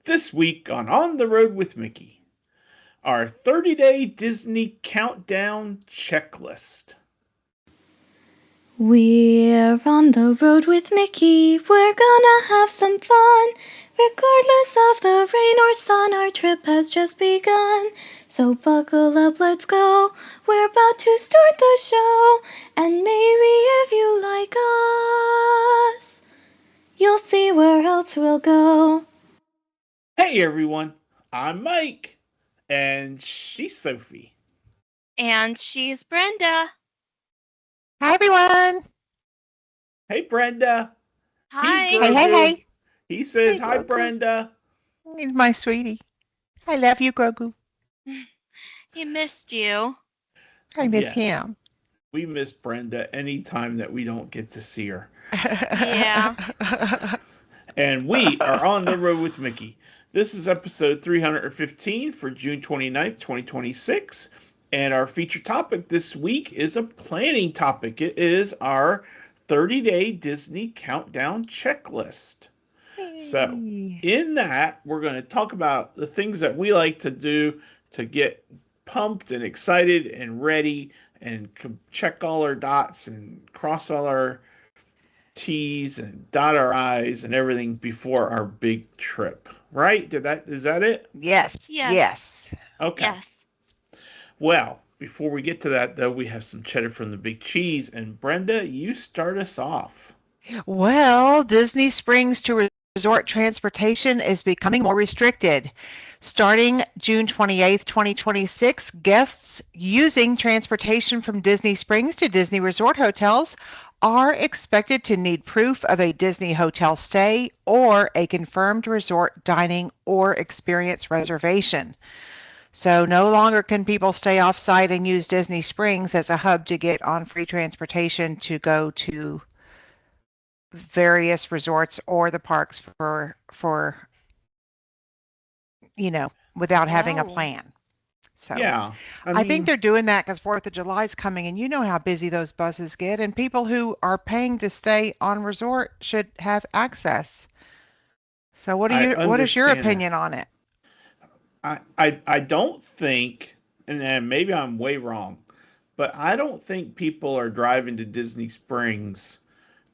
This week on the Road with Mickey, our 30-day Disney countdown checklist. We're on the road with Mickey, we're gonna have some fun. Regardless of the rain or sun, our trip has just begun. So buckle up, let's go, we're about to start the show. And maybe if you like us, you'll see where else we'll go. Hey everyone, I'm Mike, and she's Sophie. And she's Brenda. Hi, everyone. Hey Brenda, he's Hi. Hey, hey, Grogu. hey. He says Hey, hi Grogu. Brenda. He's my sweetie. I love you, Grogu. He missed you. I miss Yes, him. we miss Brenda anytime that we don't get to see her. Yeah. And we are on the road with Mickey. This is episode 315 for June 29th, 2026. And our feature topic this week is a planning topic. It is our 30-day Disney countdown checklist. So, Hey. in that, we're going to talk about the things that we like to do to get pumped and excited and ready and check all our dots and cross all our T's and dot our I's and everything before our big trip. Right? Is that it? Yes, Yes. yes. Okay. Yes. Well, before we get to that though, we have some cheddar from the big cheese, and Brenda, you start us off. Well, Disney Springs to resort transportation is becoming more restricted. Starting June 28th, 2026, guests using transportation from Disney Springs to Disney Resort hotels are expected to need proof of a Disney hotel stay or a confirmed resort dining or experience reservation. So no longer can people stay off-site and use Disney Springs as a hub to get on free transportation to go to various resorts or the parks for without having a Oh. plan. So Yeah. I I think mean, they're doing that because 4th of July is coming, and you know how busy those buses get, and people who are paying to stay on resort should have access. So I what is your understand that. opinion on it? I don't think, and maybe I'm way wrong, but I don't think people are driving to Disney Springs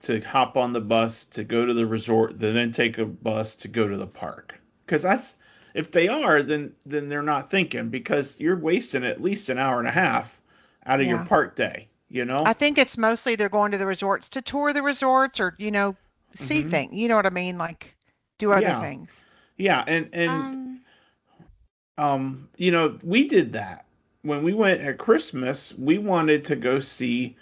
to hop on the bus to go to the resort, then take a bus to go to the park. Because that's if they are, then they're not thinking because you're wasting at least an hour and a half out of your Yeah. park day. You I know. think it's mostly they're going to the resorts to tour the resorts or, see Hmm. things. You know what I mean? Like do other Yeah. things. Yeah. And Um. we did that when we went at Christmas. We wanted to go see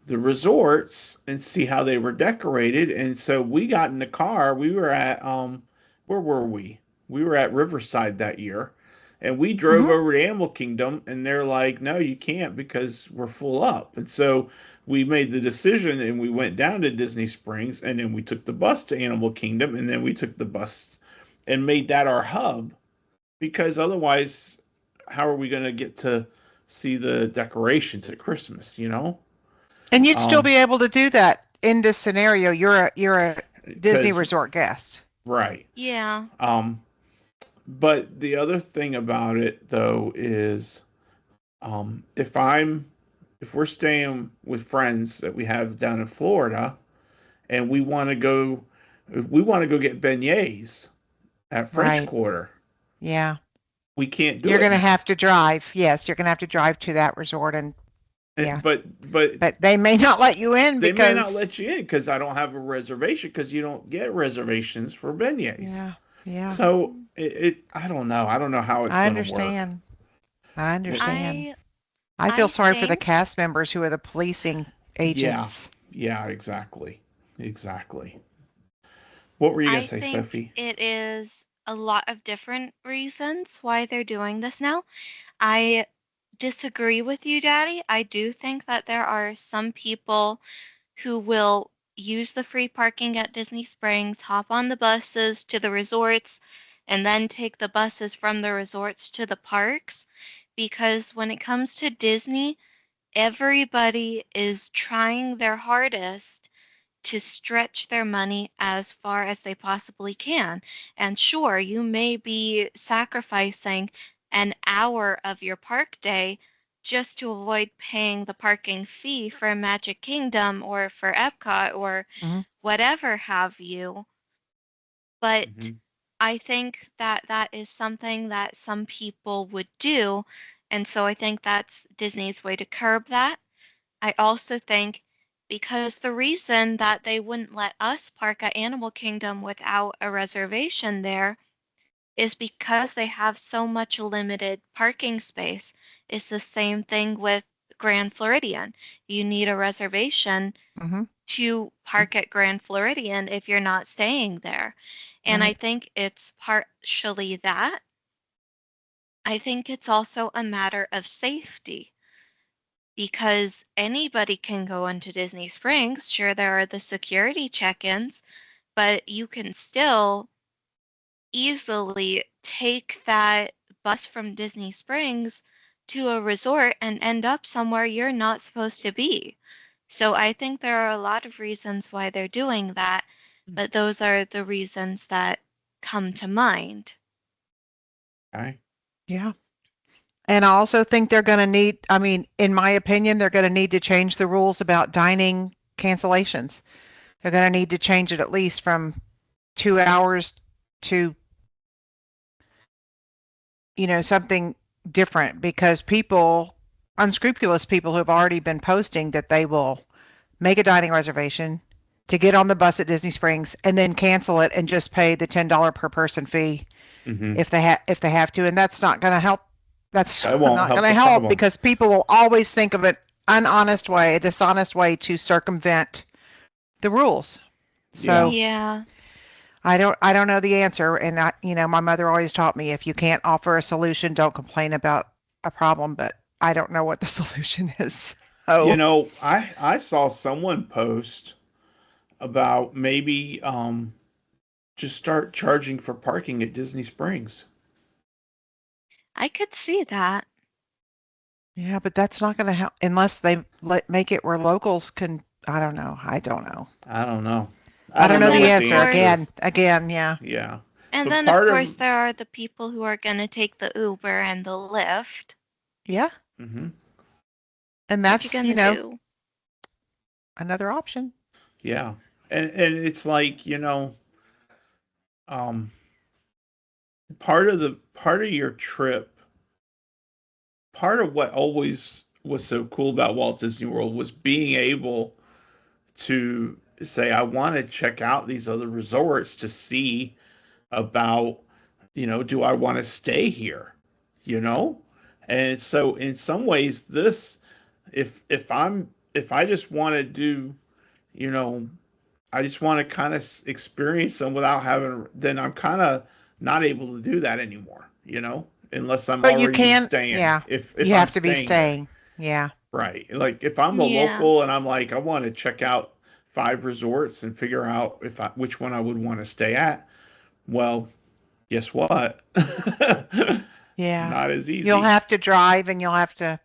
the resorts and see how they were decorated. And so we got in the car. We were at where were we? We were at Riverside that year. And we drove Mhm. over to Animal Kingdom and they're like, "No, you can't because we're full up." And so we made the decision and we went down to Disney Springs and then we took the bus to Animal Kingdom and then we took the bus and made that our hub because otherwise how are we going to get to see the decorations at Christmas, you know? And you'd still Um, be able to do that in this scenario. You're a Disney because resort guest. right. Yeah. Um, but the other thing about it though is if we're staying with friends that we have down in Florida and we want to go get beignets at French Right. Quarter, Yeah. we can't do You're it going to now. have to drive. Yes, you're going to have to drive to that resort and yeah. But But they may not let you in they may not because let you in because I don't have a reservation because you don't get reservations for beignets. yeah. Yeah. So I don't know. I don't know how it's I going to work. understand. I understand. I I feel I sorry for the think cast members who are the policing Yeah, agents. yeah, exactly, exactly. What were you gonna I say, think Sophie? it is a lot of different reasons why they're doing this now. I disagree with you, Daddy. I do think that there are some people who will use the free parking at Disney Springs, hop on the buses to the resorts, and then take the buses from the resorts to the parks. Because when it comes to Disney, everybody is trying their hardest to stretch their money as far as they possibly can. And sure, you may be sacrificing an hour of your park day just to avoid paying the parking fee for Magic Kingdom or for Epcot or Mhm. whatever have you. But Hmm. I think that that is something that some people would do. And so I think that's Disney's way to curb that. I also think because the reason that they wouldn't let us park at Animal Kingdom without a reservation there is because they have so much limited parking space. It's the same thing with Grand Floridian. You need a reservation Mhm. to park at Grand Floridian if you're not staying there. And I Right. think it's partially that. I think it's also a matter of safety because anybody can go into Disney Springs. Sure, there are the security check ins, but you can still easily take that bus from Disney Springs to a resort and end up somewhere you're not supposed to be. So I think there are a lot of reasons why they're doing that, but those are the reasons that come to mind. Okay. Yeah. And I also think they're going to need, I mean, in my opinion, they're going to need to change the rules about dining cancellations. They're going to need to change it at least from 2 hours to, something different because unscrupulous people who have already been posting that they will make a dining reservation to get on the bus at Disney Springs and then cancel it and just pay the $10 per person fee Hmm. if they have to, and that's not going to help. That's That won't not going help to the help problem. because people will always think of an honest way, a dishonest way to circumvent the rules. Yeah. So Yeah. I don't know the answer, and my mother always taught me if you can't offer a solution, don't complain about a problem. But I don't know what the solution is. You Oh, know, I saw someone post about maybe just start charging for parking at Disney Springs. I could see that. yeah, but that's not going to help unless they make it where locals can. I don't know. I don't know. I don't know. I I don't don't And know know then, the what of the answer. answer course, is. Again, yeah. Yeah. and But then of part course of there are the people who are going to take the Uber and the Lyft. Yeah. hmm And What you that's, gonna do? another option. yeah. And it's like, um part of your trip, part of what always was so cool about Walt Disney World was being able to say, I want to check out these other resorts to see about, do I want to stay here? You know? And so in some ways this if I just want to do, you know, I just want to kind of experience them without having, then I'm kind of not able to do that anymore, unless I'm But you already can, staying. yeah, If you I'm have to be staying there. staying. Yeah. Right. Like if I'm a Yeah. local and I'm like, I want to check out 5 resorts and figure out which one I would want to stay at. Well, guess what? Yeah. Not as You'll easy. have to drive and you'll have to,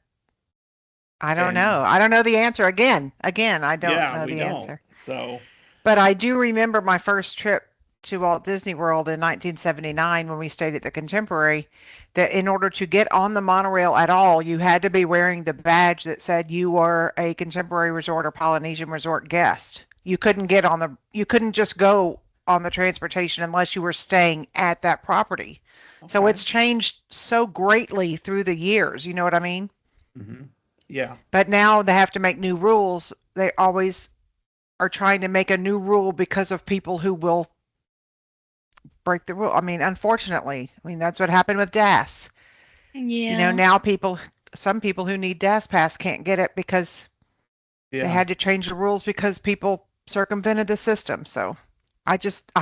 I don't And know. I don't know the answer. Again, I don't yeah, know we the don't. answer. So, But I do remember my first trip to Walt Disney World in 1979 when we stayed at the Contemporary, that in order to get on the monorail at all, you had to be wearing the badge that said you were a Contemporary Resort or Polynesian Resort guest. You couldn't just go on the transportation unless you were staying at that property. So okay. it's changed so greatly through the years, you know what I mean? Hmm. Yeah. But now they have to make new rules. They always are trying to make a new rule because of people who will break the rule. I mean, unfortunately, that's what happened with DAS. Yeah. Now some people who need DAS pass can't get it because they Yeah. had to change the rules because people circumvented the system. So I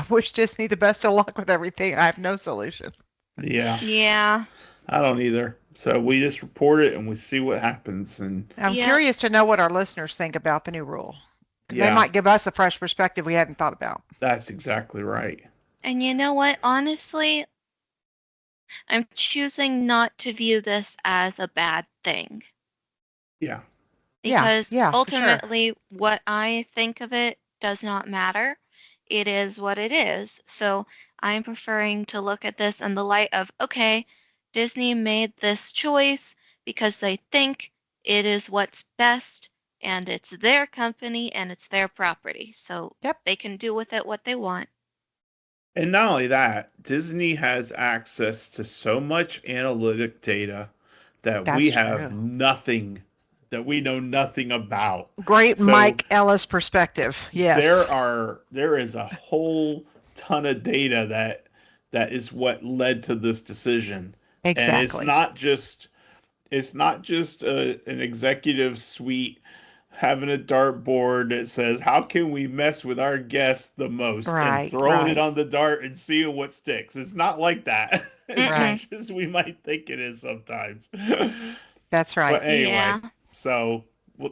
wish Disney the best of luck with everything. I have no solution. Yeah. Yeah. I don't either. So we just report it and we see what happens. And I'm Yep. curious to know what our listeners think about the new rule. They yeah, might give us a fresh perspective we hadn't thought about. that's exactly right. And you know what? Honestly, I'm choosing not to view this as a bad thing Yeah. Yeah, because yeah, for sure. ultimately, what I think of it does not matter. It is what it is. So I'm preferring to look at this in the light of, okay, Disney made this choice because they think it is what's best, and it's their company and it's their property. So Yep. they can do with it what they want. And not only that, Disney has access to so much analytic data that That's we have true. nothing, that we know nothing about. Great So Mike Ellis perspective. Yes. there is a whole ton of data that is what led to this decision. And Exactly. it's not just an executive suite having a dartboard that says how can we mess with our guests the most and Right, throwing it right, on the dart and seeing what sticks. It's not like that as Mm-mm. right. much as we might think it is sometimes. That's right. But anyway, Yeah. so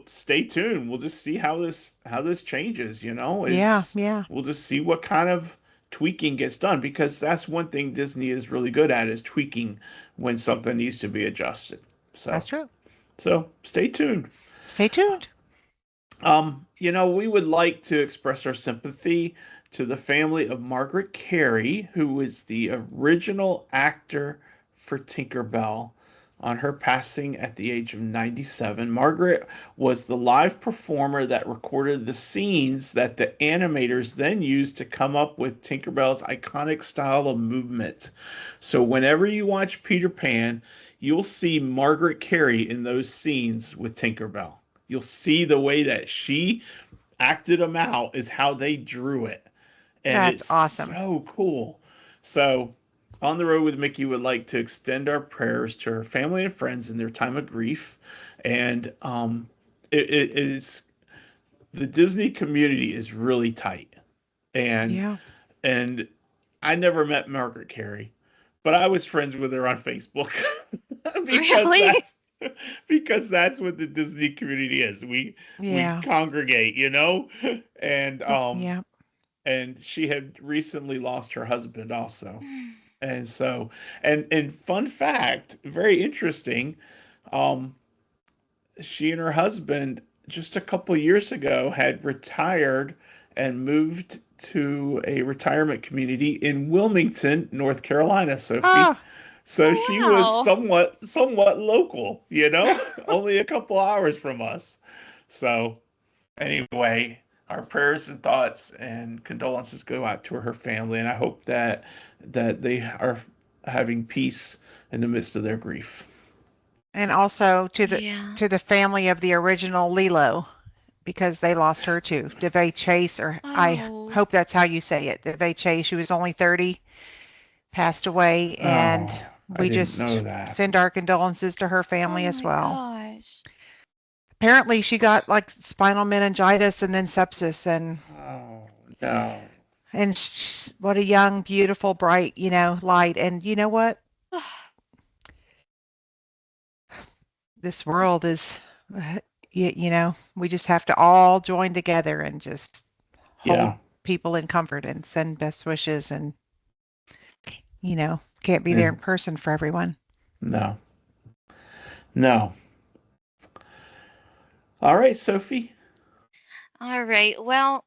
stay tuned. We'll just see how this changes. Yeah, It's yeah. we'll just see what kind of tweaking gets done because that's one thing Disney is really good at is tweaking when something needs to be adjusted. That's So true. stay tuned. Stay tuned. We would like to express our sympathy to the family of Margaret Carey, who was the original actor for Tinkerbell, on her passing at the age of 97. Margaret was the live performer that recorded the scenes that the animators then used to come up with Tinkerbell's iconic style of movement. So whenever you watch Peter Pan, you'll see Margaret Carey in those scenes with Tinkerbell. You'll see the way that she acted them out is how they drew it. And That's it's awesome. so cool. So, On the Road with Mickey would like to extend our prayers to her family and friends in their time of grief. And it is the Disney community is really tight. And Yeah. and I never met Margaret Carey, but I was friends with her on Facebook because Really? that's what the Disney community is. We Yeah. congregate. And Yeah. and she had recently lost her husband also. And so and fun fact, very interesting, um she and her husband just a couple years ago had retired and moved to a retirement community in Wilmington, North Carolina, Sophie. Oh, So she was Oh, wow. somewhat local, only a couple hours from us. So anyway, our prayers and thoughts and condolences go out to her family, and I hope that they are having peace in the midst of their grief. and also to the Yeah. family of the original Lilo because they lost her too. DeVay Chase, or I Oh. hope that's how you say it. DeVay Chase. She was only 30, passed away, and Oh, I we didn't just know that. send our condolences to her Oh family as my well. gosh. Apparently, she got like spinal meningitis and then sepsis, Oh, no. and what a young, beautiful, bright, light. And you know what? This world is, we just have to all join together and just hold Yeah. people in comfort and send best wishes and, can't be there in And person for everyone. no. No. All right, Sophie. All right. Well,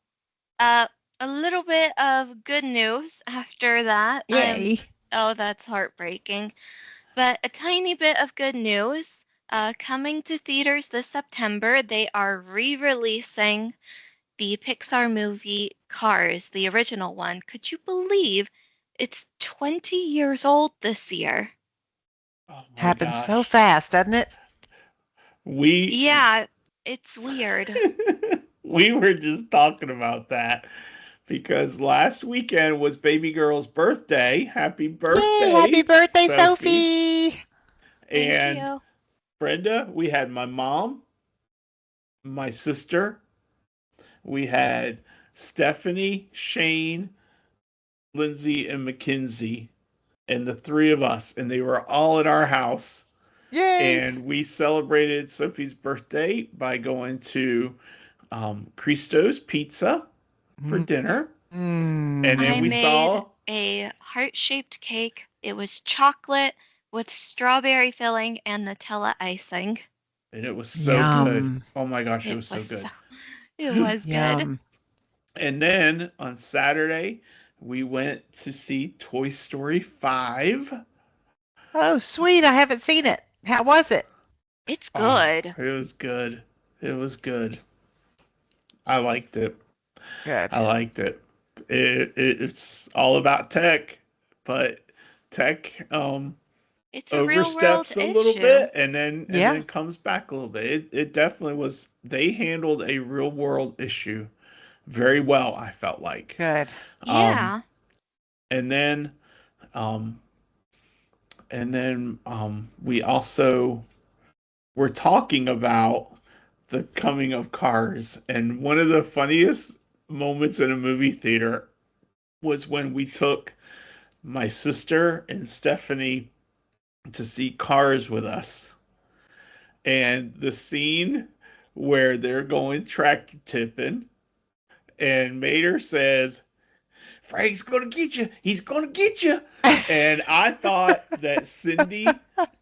uh, a little bit of good news after that. Yay. Oh, that's heartbreaking. But a tiny bit of good news. Coming to theaters this September, they are re-releasing the Pixar movie Cars, the original one. Could you believe it's 20 years old this year? Oh my Happens so gosh. fast, doesn't it? We Yeah, it's weird. we were just talking about that because last weekend was baby girl's birthday. Happy Yay. Happy birthday, birthday, Sophie. Sophie. Thank And you. Brenda, we had my mom, my sister, we had Stephanie, Shane, Lindsay, and Mackenzie, and the three of us, and they were all at our house. Yay. And we celebrated Sophie's birthday by going to Christo's Pizza for dinner. And then I we Mm. made saw, a heart-shaped cake. It was chocolate with strawberry filling and Nutella icing. and it was so good. Yum. Oh my gosh, it It was so was so, good. it was good. Yum. And then on Saturday, we went to see Toy Story 5. Oh, sweet. I haven't seen it. How was it? It's Oh, good. it was good. It was good. I liked it. Good. I liked it. It's all about tech, but tech It's a real world oversteps a little issue. bit and Yeah. then comes back a little bit. It definitely was. They handled a real world issue very well. I felt like. Good. Um, Yeah. and then um, we also were talking about the coming of cars, and one of the funniest moments in a movie theater was when we took my sister and Stephanie to see Cars with us. And the scene where they're going tractor tipping, and Mater says, Frank's gonna get you. He's gonna get you. And I thought that Cindy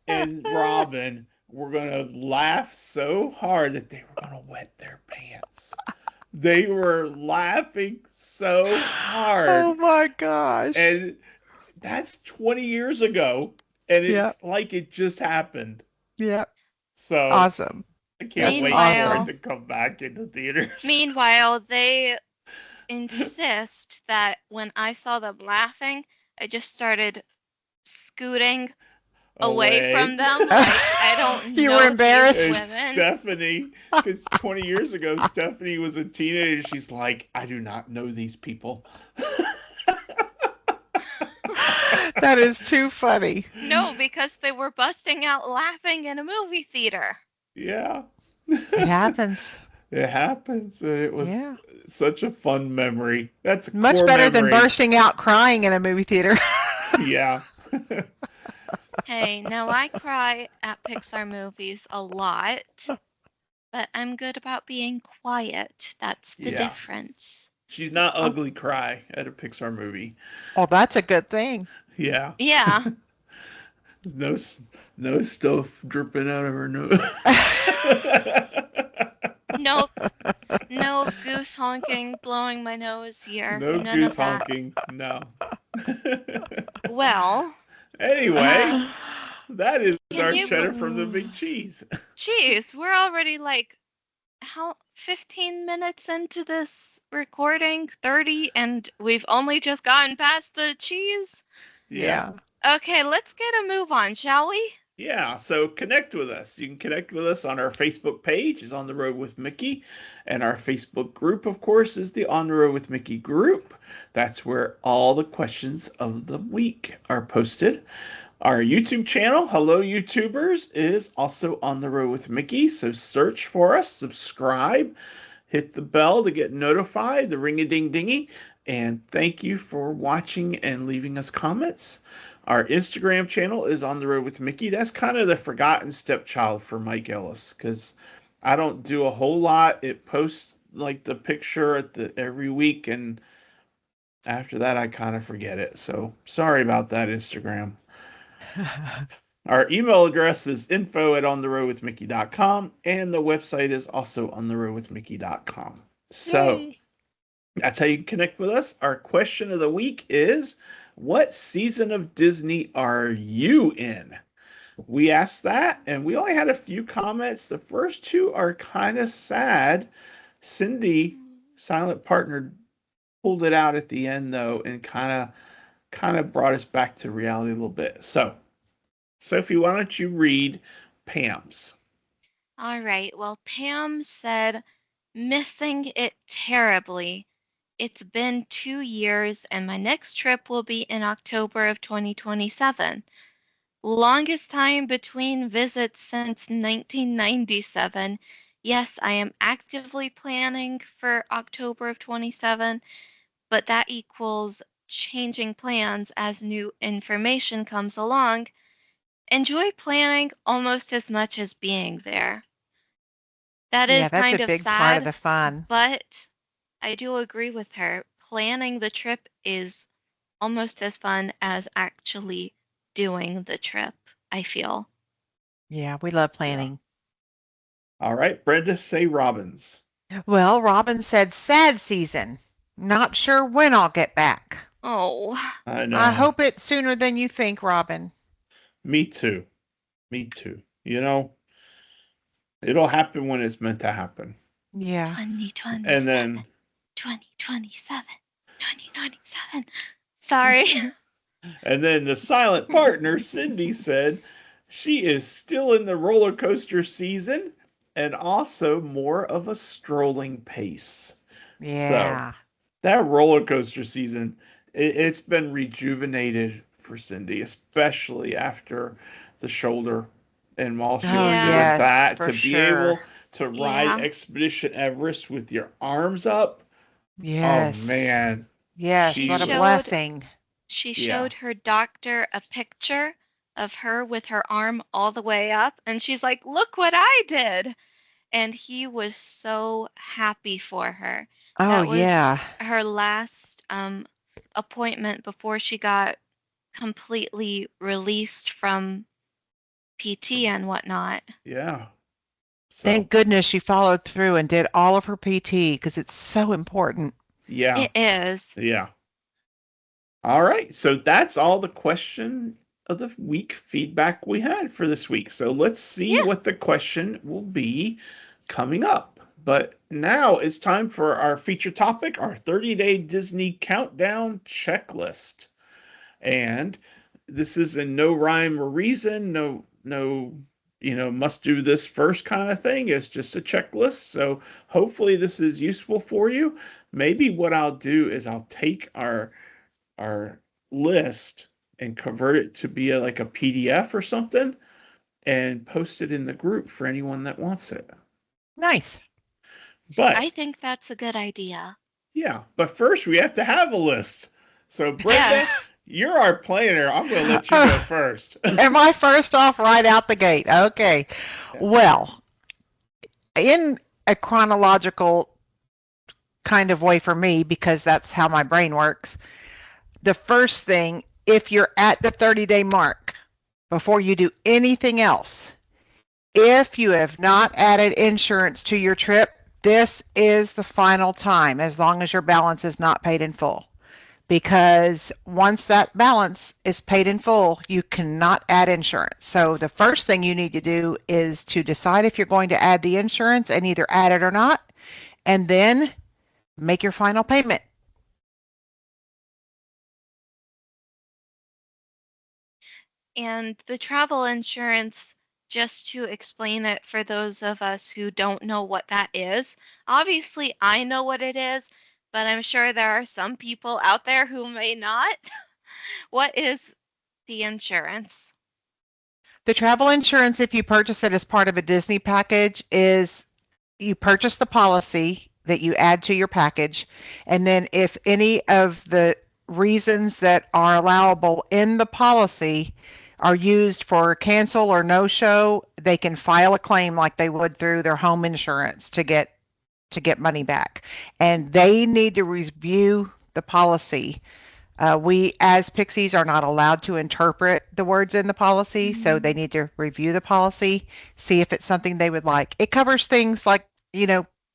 and Robin were gonna laugh so hard that they were gonna wet their pants. They were laughing so Oh hard. my gosh. And that's 20 years ago. And Yep. it's like it just happened. Yep. So Awesome. I can't That's wait for it awesome. Meanwhile, to come back into theaters. meanwhile, they insist that when I saw them laughing, I just started scooting away from Away. them. Like, I don't You were know these And embarrassed. women. Stephanie, because 20 years ago, Stephanie was a teenager. She's like, I do not know these people. That is too funny. No, because they were busting out laughing in a movie theater. Yeah. It happens. It happens. It was Yeah. such a fun memory. That's a Much core better than memory. bursting out crying in a movie theater. Yeah. Hey, now I cry at Pixar movies a lot, but I'm good about being quiet. That's the Yeah. difference. She's not Oh, ugly cry at a Pixar movie. well, that's a good thing. Yeah. Yeah. There's no stuff dripping out of her nose. No, no goose honking, blowing my nose here. No None of goose that. honking. No. Well, Anyway, that is can our you cheddar from the big cheese. Jeez, we're already like how 15 minutes into this recording, 30, and we've only just gotten past the cheese. Yeah. Okay, let's get a move on, shall we? Yeah, so connect with us. You can connect with us on our Facebook page, is On the Road with Mickey, and our Facebook group, of course, is the On the Road with Mickey group. That's where all the questions of the week are posted. Our YouTube channel, Hello YouTubers, is also On the Road with Mickey, so search for us, subscribe, hit the bell to get notified, the ring-a-ding-dingy, and thank you for watching and leaving us comments. Our Instagram channel is On the Road with Mickey. That's kind of the forgotten stepchild for Mike Ellis because I don't do a whole lot. It posts like the picture at the every week, and after that, I kind of forget it. So sorry about that, Instagram. Our email address is info@ontheroadwithmickey.com, and the website is also ontheroadwithmickey.com. So Yay. that's how you can connect with us. Our question of the week is, what season of Disney are you in? We asked that, and we only had a few comments. The first two are kind of sad. Cindy, silent partner, pulled it out at the end though, and kind of brought us back to reality a little bit. So, Sophie, why don't you read Pam's? All right. Well, Pam said, missing it terribly. It's been 2 years, and my next trip will be in October of 2027. Longest time between visits since 1997. Yes, I am actively planning for October of 27, but that equals changing plans as new information comes along. Enjoy planning almost as much as being there. That Yeah, is that's a kind of big part of sad, the fun. but I do agree with her. Planning the trip is almost as fun as actually doing the trip, I feel. Yeah, we love Yeah. planning. All right, Brenda, say Robbins. Well, Robin said sad season. Not sure when I'll get back. Oh, I I know. hope it's sooner than you think, Robin. Me too. Me too. You know, it'll happen when it's meant to happen. Yeah. And 2027, then 2027, 2097. Sorry. and then the silent partner, Cindy, said she is still in the roller coaster season and also more of a strolling pace. So Yeah. that roller coaster season, it's been rejuvenated for Cindy, especially after the shoulder. And while she Oh, was Yeah, doing yes, that, for to be sure. able to ride yeah. Expedition Everest with your arms up, oh Yes. man, Yes, She she what a was, showed blessing. she yeah, showed her doctor a picture of her with her arm all the way up, and she's like, "Look what I did." And he was so happy for her. Oh, That was yeah. her last appointment before she got completely released from PT and whatnot. yeah. So, Thank goodness she followed through and did all of her PT because it's so important. yeah, It is. yeah. All right. So that's all the question of the week feedback we had for this week. So let's see Yeah. what the question will be coming up. But now it's time for our feature topic, our 30-day Disney countdown checklist. And this is in no rhyme or reason, no, must do this first kind of thing. It's just a checklist. So hopefully this is useful for you. Maybe what I'll do is I'll take our list and convert it to be like a PDF or something and post it in the group for anyone that wants it. Nice. But I think that's a good idea. yeah, but first we have to have a list. So Yeah. Brenda, you're our planner. I'm going to let you go Oh, first. am I first off right out the gate? Okay. Yes. Well, in a chronological kind of way for me, because that's how my brain works, the first thing, if you're at the 30-day mark, before you do anything else, if you have not added insurance to your trip, this is the final time, as long as your balance is not paid in full. Because once that balance is paid in full, you cannot add insurance. So the first thing you need to do is to decide if you're going to add the insurance and either add it or not, and then make your final payment. And the travel insurance, just to explain it for those of us who don't know what that is, obviously I know what it is, but I'm sure there are some people out there who may not. What is the insurance? The travel insurance, if you purchase it as part of a Disney package, is you purchase the policy that you add to your package, and then if any of the reasons that are allowable in the policy are used for cancel or no show, they can file a claim like they would through their home insurance to get money back. And they need to review the policy. We, as Pixies, are not allowed to interpret the words in the policy, so they need to review the policy, see if it's something they would like. It covers things like,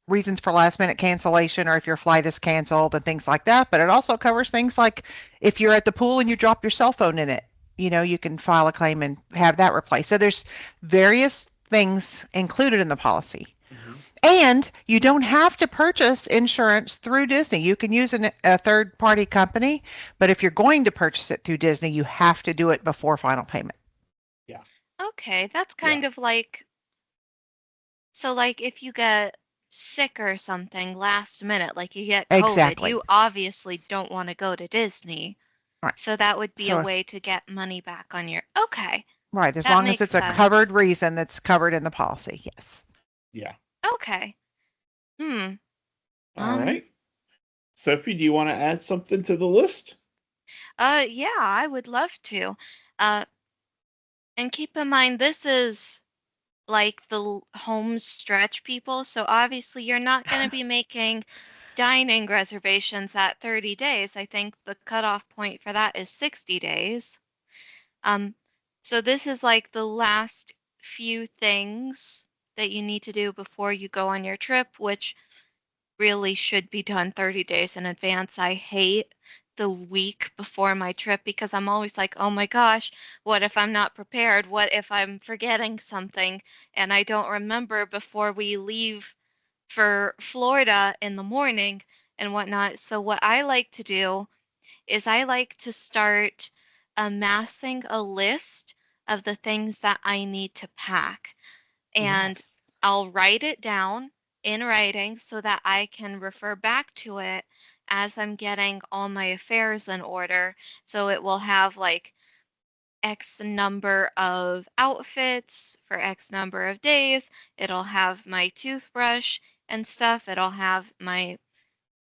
reasons for last minute cancellation or if your flight is canceled and things like that, but it also covers things like if you're at the pool and you drop your cell phone in it, you can file a claim and have that replaced. So there's various things included in the policy. Mm-hmm. And you don't have to purchase insurance through Disney. You can use a third party company, but if you're going to purchase it through Disney, you have to do it before final payment. Yeah. Okay, that's Yeah. kind of like, so like if you get sick or something last minute, like you get COVID, Exactly. you obviously don't want to go to Disney. Right. So that would be a So, way to get money back on your. Okay, right, as that long as makes it's a covered sense. reason that's covered in the policy. Yes. Yeah. Okay. Hmm. All Um. right. Sophie, do you want to add something to the list? Yeah, I would love to. Uh, and keep in mind this is like the home stretch people, so obviously you're not going to be making dining reservations at 30 days. I think the cutoff point for that is 60 days. Um, so this is like the last few things that you need to do before you go on your trip, which really should be done 30 days in advance. I hate the week before my trip because I'm always like, oh my gosh, what if I'm not prepared? What if I'm forgetting something and I don't remember before we leave for Florida in the morning and whatnot? So, what I like to do is I like to start amassing a list of the things that I need to pack, and Yes. I'll write it down in writing so that I can refer back to it as I'm getting all my affairs in order. So it will have like X number of outfits for X number of days. It'll have my toothbrush and stuff. It'll have my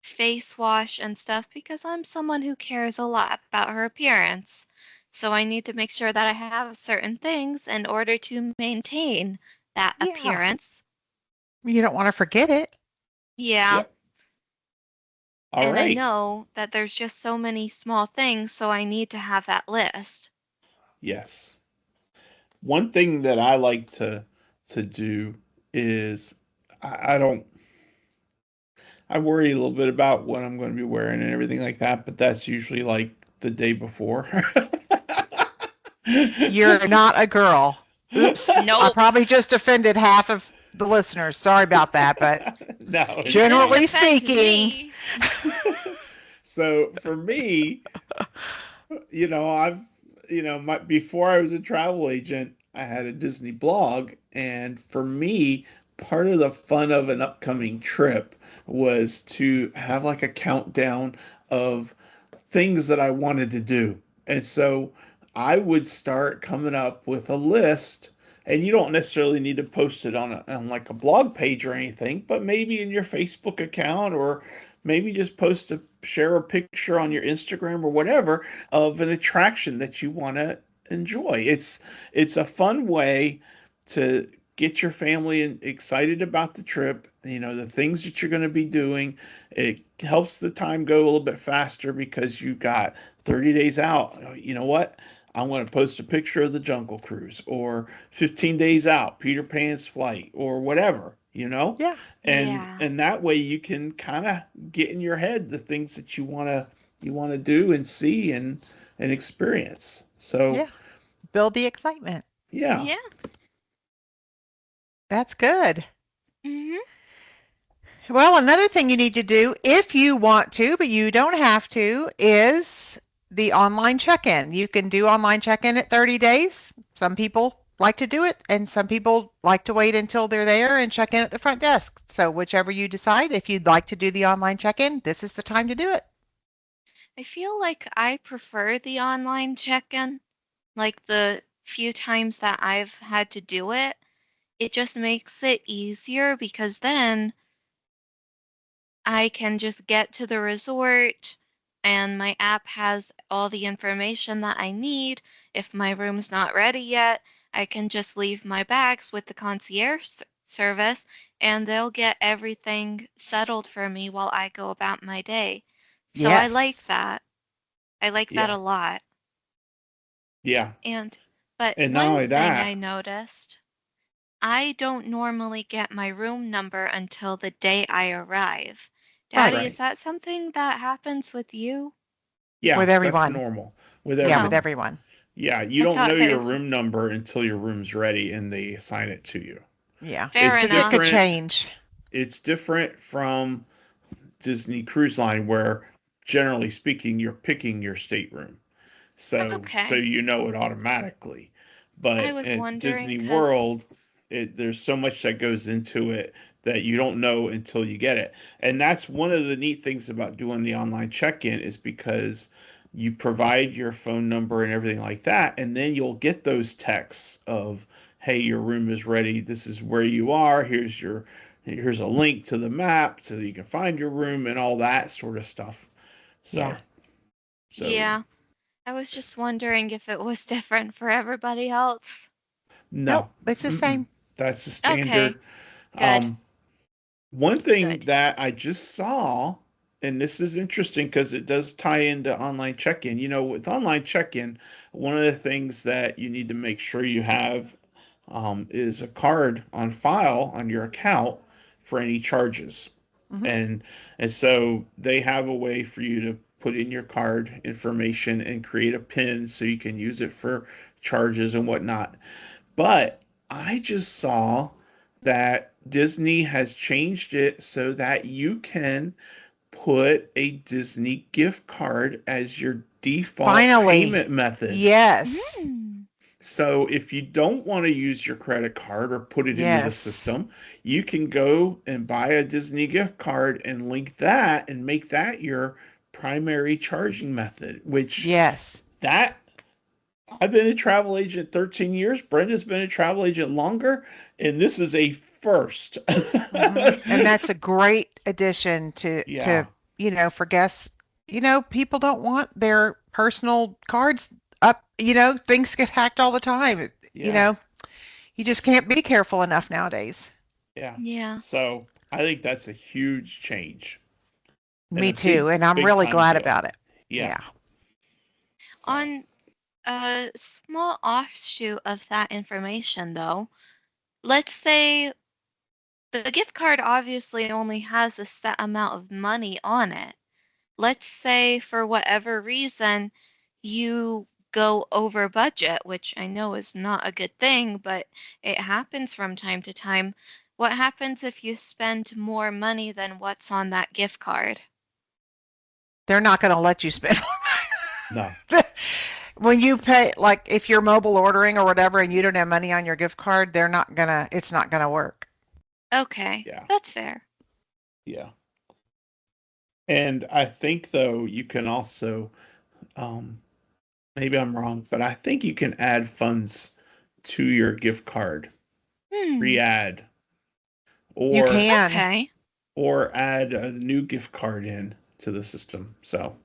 face wash and stuff because I'm someone who cares a lot about her appearance. So I need to make sure that I have certain things in order to maintain that Yeah. appearance. You don't want to forget it. Yeah, Yep. All and I right. know that there's just so many small things, so I need to have that list. Yes. One thing that I like to do is I don't I worry a little bit about what I'm going to be wearing and everything like that, but that's usually like the day before. You're not a girl. Oops. I Nope, probably just offended half of the listeners. Sorry about that, but No, you it's didn't fine. generally offend speaking, me. So for me, I've, my before I was a travel agent, I had a Disney blog, and for me, part of the fun of an upcoming trip was to have like a countdown of things that I wanted to do. And so I would start coming up with a list, and you don't necessarily need to post it on like a blog page or anything, but maybe in your Facebook account, or maybe just share a picture on your Instagram or whatever of an attraction that you want to enjoy. It's a fun way to get your family excited about the trip, the things that you're going to be doing. It helps the time go a little bit faster because you got 30 days out. You know what? I'm going to post a picture of the Jungle Cruise, or 15 days out, Peter Pan's flight, or whatever, yeah, Yeah, and that way you can kind of get in your head the things that you want to do and see and experience. So, yeah. Build the excitement. yeah. yeah. That's good. Hmm. Well, another thing you need to do, if you want to, but you don't have to, is the online check-in. You can do online check-in at 30 days. Some people like to do it, and some people like to wait until they're there and check in at the front desk. So whichever you decide, if you'd like to do the online check-in, this is the time to do it. I feel like I prefer the online check-in. Like the few times that I've had to do it, it just makes it easier because then I can just get to the resort and my app has all the information that I need. If my room's not ready yet, I can just leave my bags with the concierge service and they'll get everything settled for me while I go about my day. So I like Yes. that. I like that Yeah. a lot. Yeah. And but And not one only thing I that, noticed, I don't normally get my room number until the day I arrive. Right. Daddy, is right. that something that happens with you? Yeah, With that's everyone. normal with Yeah, with Oh, everyone. everyone. Yeah, you I don't know thought your that. room number until your room's ready and they assign it to you. Yeah. Fair It's Because it could enough. different. change. It's different from Disney Cruise Line, where generally speaking, you're picking your stateroom. So Okay. you know it automatically. I But was at wondering Disney because, World, there's so much that goes into it that you don't know until you get it. And that's one of the neat things about doing the online check-in, is because you provide your phone number and everything like that, and then you'll get those texts of, hey, your room is ready. This is where you are. Here's a link to the map so that you can find your room and all that sort of stuff. Yeah. So so yeah, I was just wondering if it was different for everybody else. Nope. no, It's the mm-mm. same. That's the Okay, standard. good, Um, One thing good. that I just saw, and this is interesting because it does tie into online check-in. With online check-in, one of the things that you need to make sure you have is a card on file on your account for any charges. Hmm. And so they have a way for you to put in your card information and create a PIN so you can use it for charges and whatnot. But I just saw that Disney has changed it so that you can put a Disney gift card as your default Finally. payment method. Yes. Mm. So if you don't want to use your credit card or put it into the Yes. system, you can go and buy a Disney gift card and link that and make that your primary charging method, which Yes. that I've been a travel agent 13 years. Brenda's been a travel agent longer, and this is a first. And that's a great addition to Yeah, for guests. People don't want their personal cards up. Things get hacked all the time. You yeah, know, you just can't be careful enough nowadays. yeah. Yeah. So I think that's a huge change and Me a too, big, and I'm big really time glad deal. about it. Yeah. Yeah. So, On a small offshoot of that information, though, let's say the gift card obviously only has a set amount of money on it. Let's say for whatever reason you go over budget, which I know is not a good thing, but it happens from time to time. What happens if you spend more money than what's on that gift card? They're not going to let you spend. no. When you pay, like if you're mobile ordering or whatever, and you don't have money on your gift card, it's not gonna work. Okay, Yeah. that's fair. Yeah. And I think, though, you can also, um, maybe I'm wrong, but I think you can add funds to your gift card, Hmm. re-add, You or can. Okay. add a new gift card in to the system. So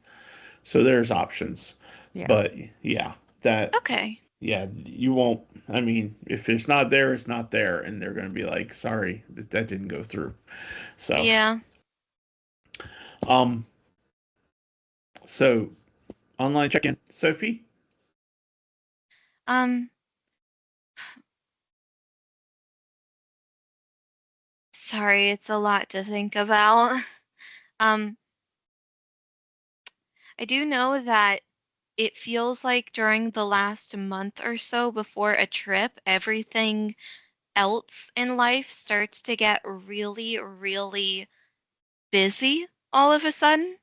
there's options. Yeah. But yeah, that Okay. yeah, you won't. I mean, if it's not there, it's not there, and they're going to be like, "Sorry, that didn't go through." So, Yeah. um, so online check-in, Sophie. Um, sorry, it's a lot to think about. Um, I do know that it feels like during the last month or so before a trip, everything else in life starts to get really, really busy all of a sudden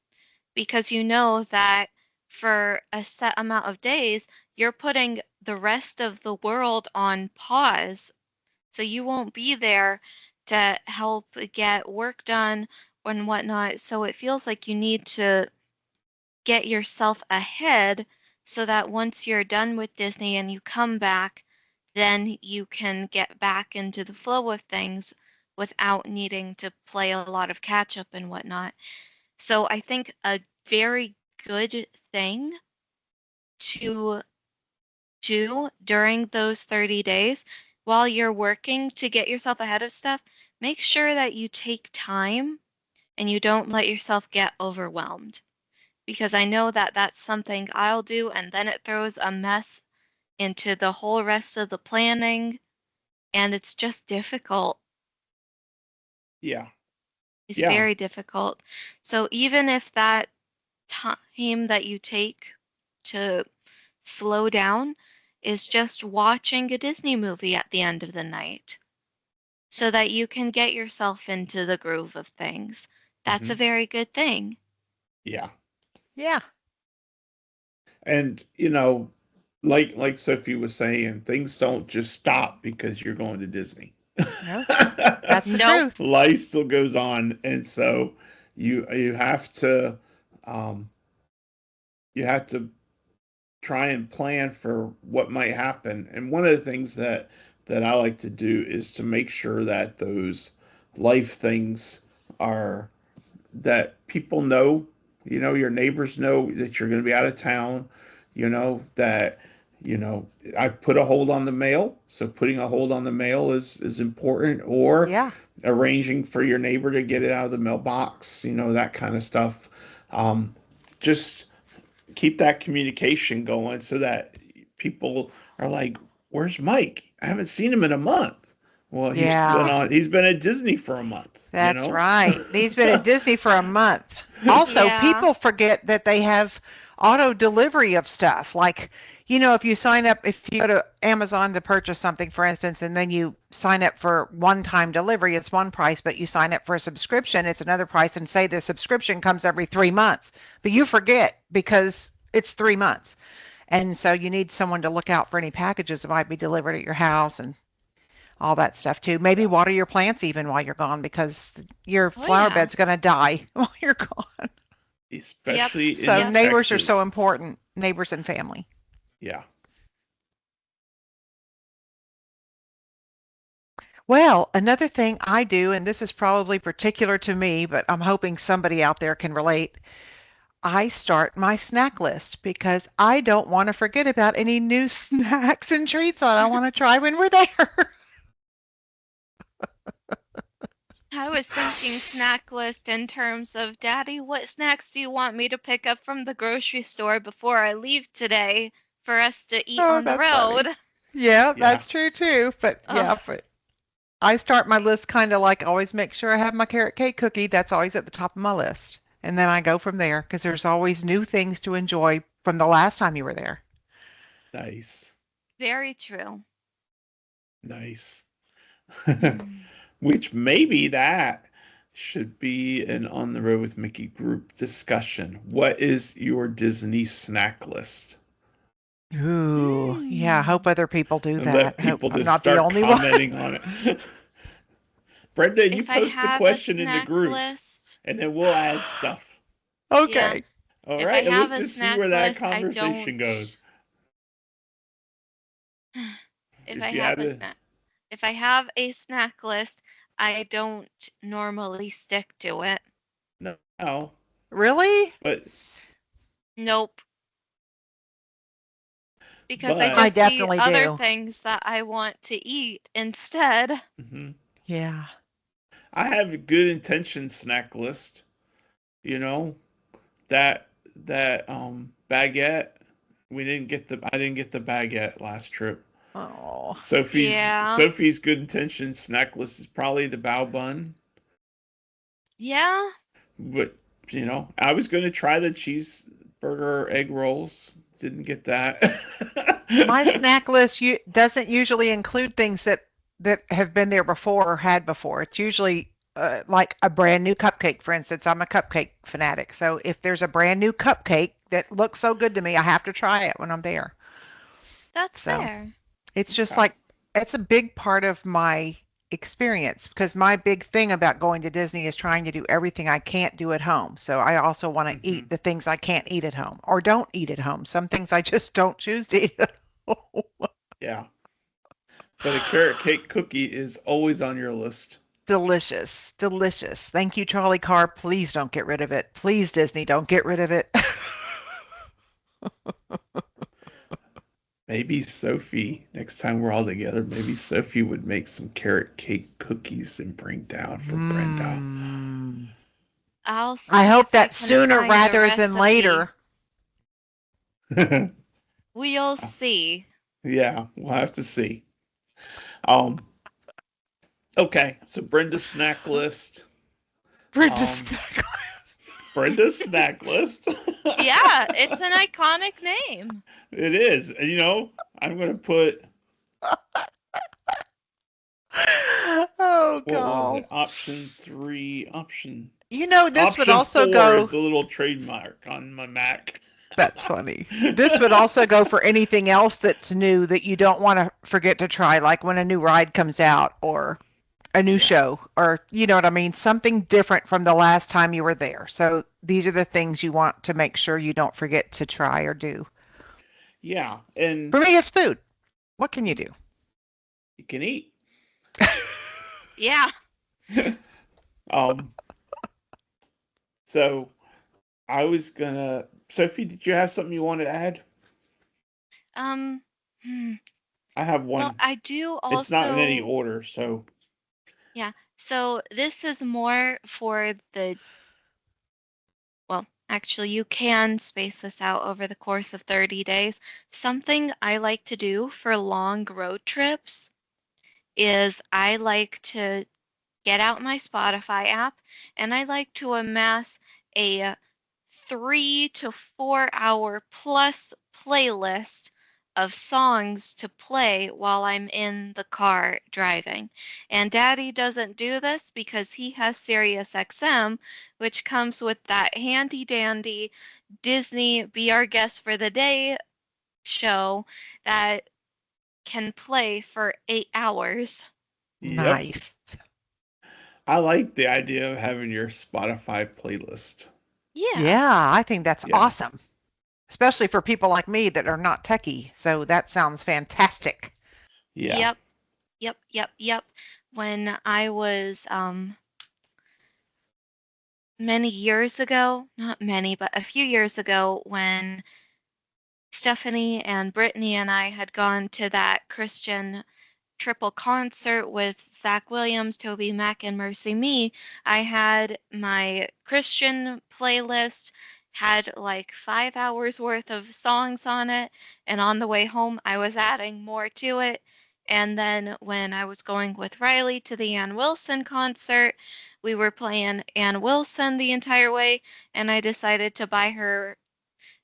because you know that for a set amount of days, you're putting the rest of the world on pause. So you won't be there to help get work done and whatnot. So it feels like you need to get yourself ahead so that once you're done with Disney and you come back, then you can get back into the flow of things without needing to play a lot of catch up and whatnot. So I think a very good thing to do during those 30 days while you're working to get yourself ahead of stuff, make sure that you take time and you don't let yourself get overwhelmed because I know that that's something I'll do, and then it throws a mess into the whole rest of the planning, and it's just difficult. Yeah, It's yeah, very difficult. So even if that time that you take to slow down is just watching a Disney movie at the end of the night so that you can get yourself into the groove of things. That's a hmm very good thing. yeah. Yeah. And like Sophie was saying, things don't just stop because you're going to Disney. No, that's the Nope. truth. Life still goes on, and so you have to um, you have to try and plan for what might happen. And one of the things that I like to do is to make sure that those life things are that people know, your neighbors know that you're going to be out of town, that you know I've put a hold on the mail, so putting a hold on the mail is important, or Yeah. arranging for your neighbor to get it out of the mailbox, that kind of stuff. Just keep that communication going so that people are like, "Where's Mike? I haven't seen him in a month." Well, Yeah, he's been at Disney for a month, you that's know? right. He's been at Disney for a month. Also, Yeah. people forget that they have auto delivery of stuff. Like, if you sign up, if you go to Amazon to purchase something, for instance, and then you sign up for one-time delivery, it's one price, but you sign up for a subscription, it's another price, and say the subscription comes every 3 months. But you forget because it's 3 months. And so you need someone to look out for any packages that might be delivered at your house and all that stuff too. Maybe Yeah, water your plants even while you're gone because your Oh flower yeah. bed's going to die while you're gone. Yep. especially So in Yep. neighbors are so Texas. important, neighbors and family. Yeah. Well, another thing I do, and this is probably particular to me, but I'm hoping somebody out there can relate. I start my snack list because I don't want to forget about any new snacks and treats that I want to try when we're there. I was thinking snack list in terms of, Daddy, what snacks do you want me to pick up from the grocery store before I leave today for us to eat Oh, on the that's funny. road? Yeah, Yeah. that's true too. But Oh, yeah, but I start my list kind of like always make sure I have my carrot cake cookie. That's always at the top of my list. And then I go from there because there's always new things to enjoy from the last time you were there. Nice. very true. Nice. Mm. Which maybe that should be an On the Road with Mickey group discussion. What is your Disney snack list? Ooh, yeah, I hope Mm. other people do And that. let I hope people I'm just not the start only one. commenting on it. Brenda, you If I post the have a question in the snack group list, and then we'll add stuff. yeah, Okay. All if I right, and let's have a just see snack where that list, conversation goes. if I If you have have a a snack, if I have a snack list, I don't normally stick to it. no, Really? but Nope, because I I but just see definitely other do. things that I want to eat instead. mhm. Yeah. I have a good intention snack list. You know that baguette. I didn't get the baguette last trip. Oh. Yeah. Sophie's good intention snack list is probably the bao bun, Yeah. but I was going to try the cheeseburger egg rolls. Didn't get that. My snack list doesn't usually include things that have been there before or had before. It's usually like a brand new cupcake, for instance. I'm a cupcake fanatic. So if there's a brand new cupcake that looks so good to me, I have to try it when I'm there. That's So fair. it's just Okay. like it's a big part of my experience because my big thing about going to Disney is trying to do everything I can't do at home. So I also want to Hmm. eat the things I can't eat at home or don't eat at home. Some things I just don't choose to eat at home. Yeah, but a carrot cake cookie is always on your list. Delicious, delicious. Thank you, Charlie Carr. Please don't get rid of it. Please, Disney, don't get rid of it. Maybe Sophie, next time we're all together, maybe Sophie would make some carrot cake cookies and bring down for Brenda. Hmm. I'll I see hope if I that's can sooner find a rather than recipe. later. We'll see. Yeah, we'll have to see. Um, okay, so Brenda's snack list. Brenda Um, Snack. Brenda's snack list. Yeah, it's an iconic name. It is. And, I'm gonna put Oh, what was God. it? Option three. This would Option also four go. is the little trademark on my Mac. That's funny. This would also go for anything else that's new that you don't want to forget to try, like when a new ride comes out or a new Yeah. show, or you know what I mean? Something different from the last time you were there. So these are the things you want to make sure you don't forget to try or do. Yeah, and For me, it's food. What can you do? you can eat. Yeah. um, so I was gonna. Sophie, did you have something you wanted to add? Um, hmm. I have Well, one. I do It's not in any also, order, so yeah. So this is more for the, well, actually, you can space this out over the course of 30 days. Something I like to do for long road trips is I like to get out my Spotify app and I like to amass a 3 to 4 hour plus playlist of songs to play while I'm in the car driving. And Daddy doesn't do this because he has Sirius XM, which comes with that handy dandy Disney Be Our Guest for the Day show that can play for 8 hours. Yep. Nice. I like the idea of having your Spotify playlist. Yeah. Yeah, I think that's Yeah. awesome, especially for people like me that are not techie. So that sounds fantastic. Yeah. Yep. Yep. Yep. Yep. When I was many years ago, not many, but a few years ago, when Stephanie and Brittany and I had gone to that Christian triple concert with Zach Williams, Toby Mac, and Mercy Me, I had my Christian playlist, had like 5 hours worth of songs on it, and on the way home, I was adding more to it. And then when I was going with Riley to the Ann Wilson concert, we were playing Ann Wilson the entire way, and I decided to buy her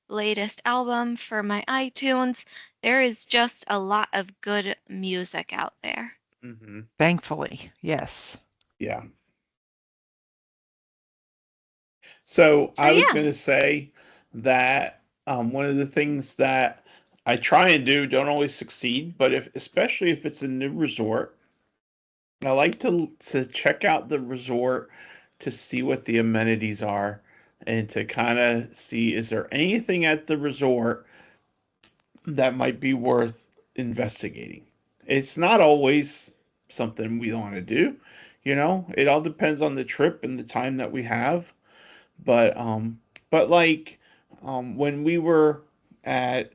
latest album for my iTunes. There is just a lot of good music out there. Hmm. Thankfully, yes. Yeah. So So I was yeah, going to say that one of the things that I try and do, don't always succeed, but if especially if it's a new resort, I like to check out the resort to see what the amenities are and to kind of see is there anything at the resort that might be worth investigating. It's not always something we want to do, you know. It all depends on the trip and the time that we have. But like when we were at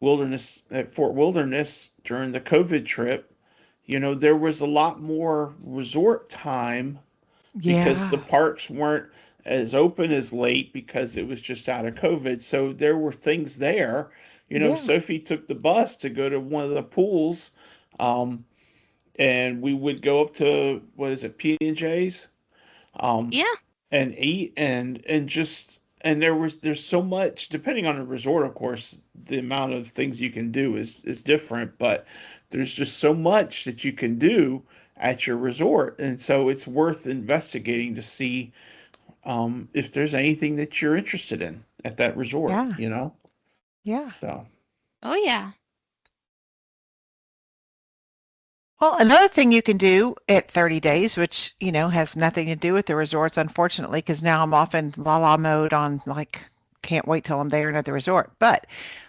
Fort Wilderness during the COVID trip, you know, there was a lot more resort time because the Yeah. parks weren't as open as late because it was just out of COVID. So there were things there. You know, Yeah. Sophie took the bus to go to one of the pools, um, and we would go up to what is it, P&J's, um, yeah, and eat and just and there's so much depending on the resort, of course, the amount of things you can do is different, but there's just so much that you can do at your resort, and so it's worth investigating to see if there's anything that you're interested in at that resort, Yeah. you know? Yeah. So, oh yeah, Well, another thing you can do at 30 days, which, has nothing to do with the resorts, unfortunately, because now I'm off in la la mode on like, can't wait till I'm there and at the resort. But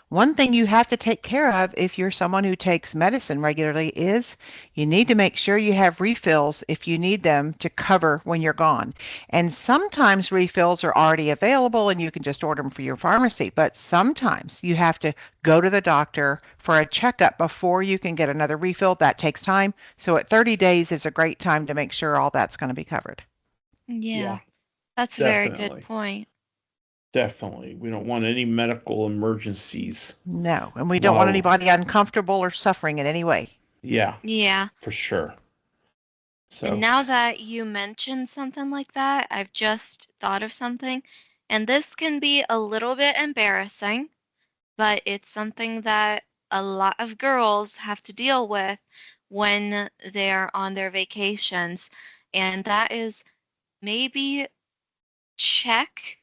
one thing you have to take care of if you're someone who takes medicine regularly is you need to make sure you have refills if you need them to cover when you're gone. And sometimes refills are already available and you can just order them for your pharmacy, but sometimes you have to go to the doctor for a checkup before you can get another refill. That takes time. So at 30 days is a great time to make sure all that's going to be covered. yeah. yeah, That's a very good definitely. point. Definitely. We don't want any medical emergencies No, and we don't want while, anybody uncomfortable or suffering in any way. yeah, Yeah. for sure. And So, now that you mentioned something like that, I've just thought of something. And this can be a little bit embarrassing, but it's something that a lot of girls have to deal with when they're on their vacations. And that is maybe check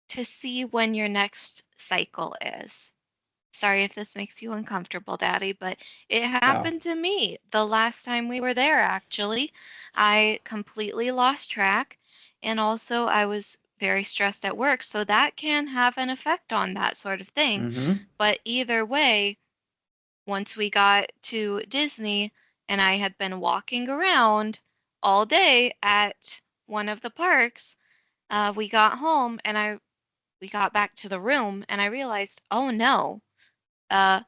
to see when your next cycle is. Sorry if this makes you uncomfortable, Daddy, but it no. happened to me the last time we were there, actually. I completely lost track, and also I was very stressed at work, so that can have an effect on that sort of thing. Mm-hmm. But either way, once we got to Disney and I had been walking around all day at one of the parks, we got home and we got back to the room and I realized, oh no, uh,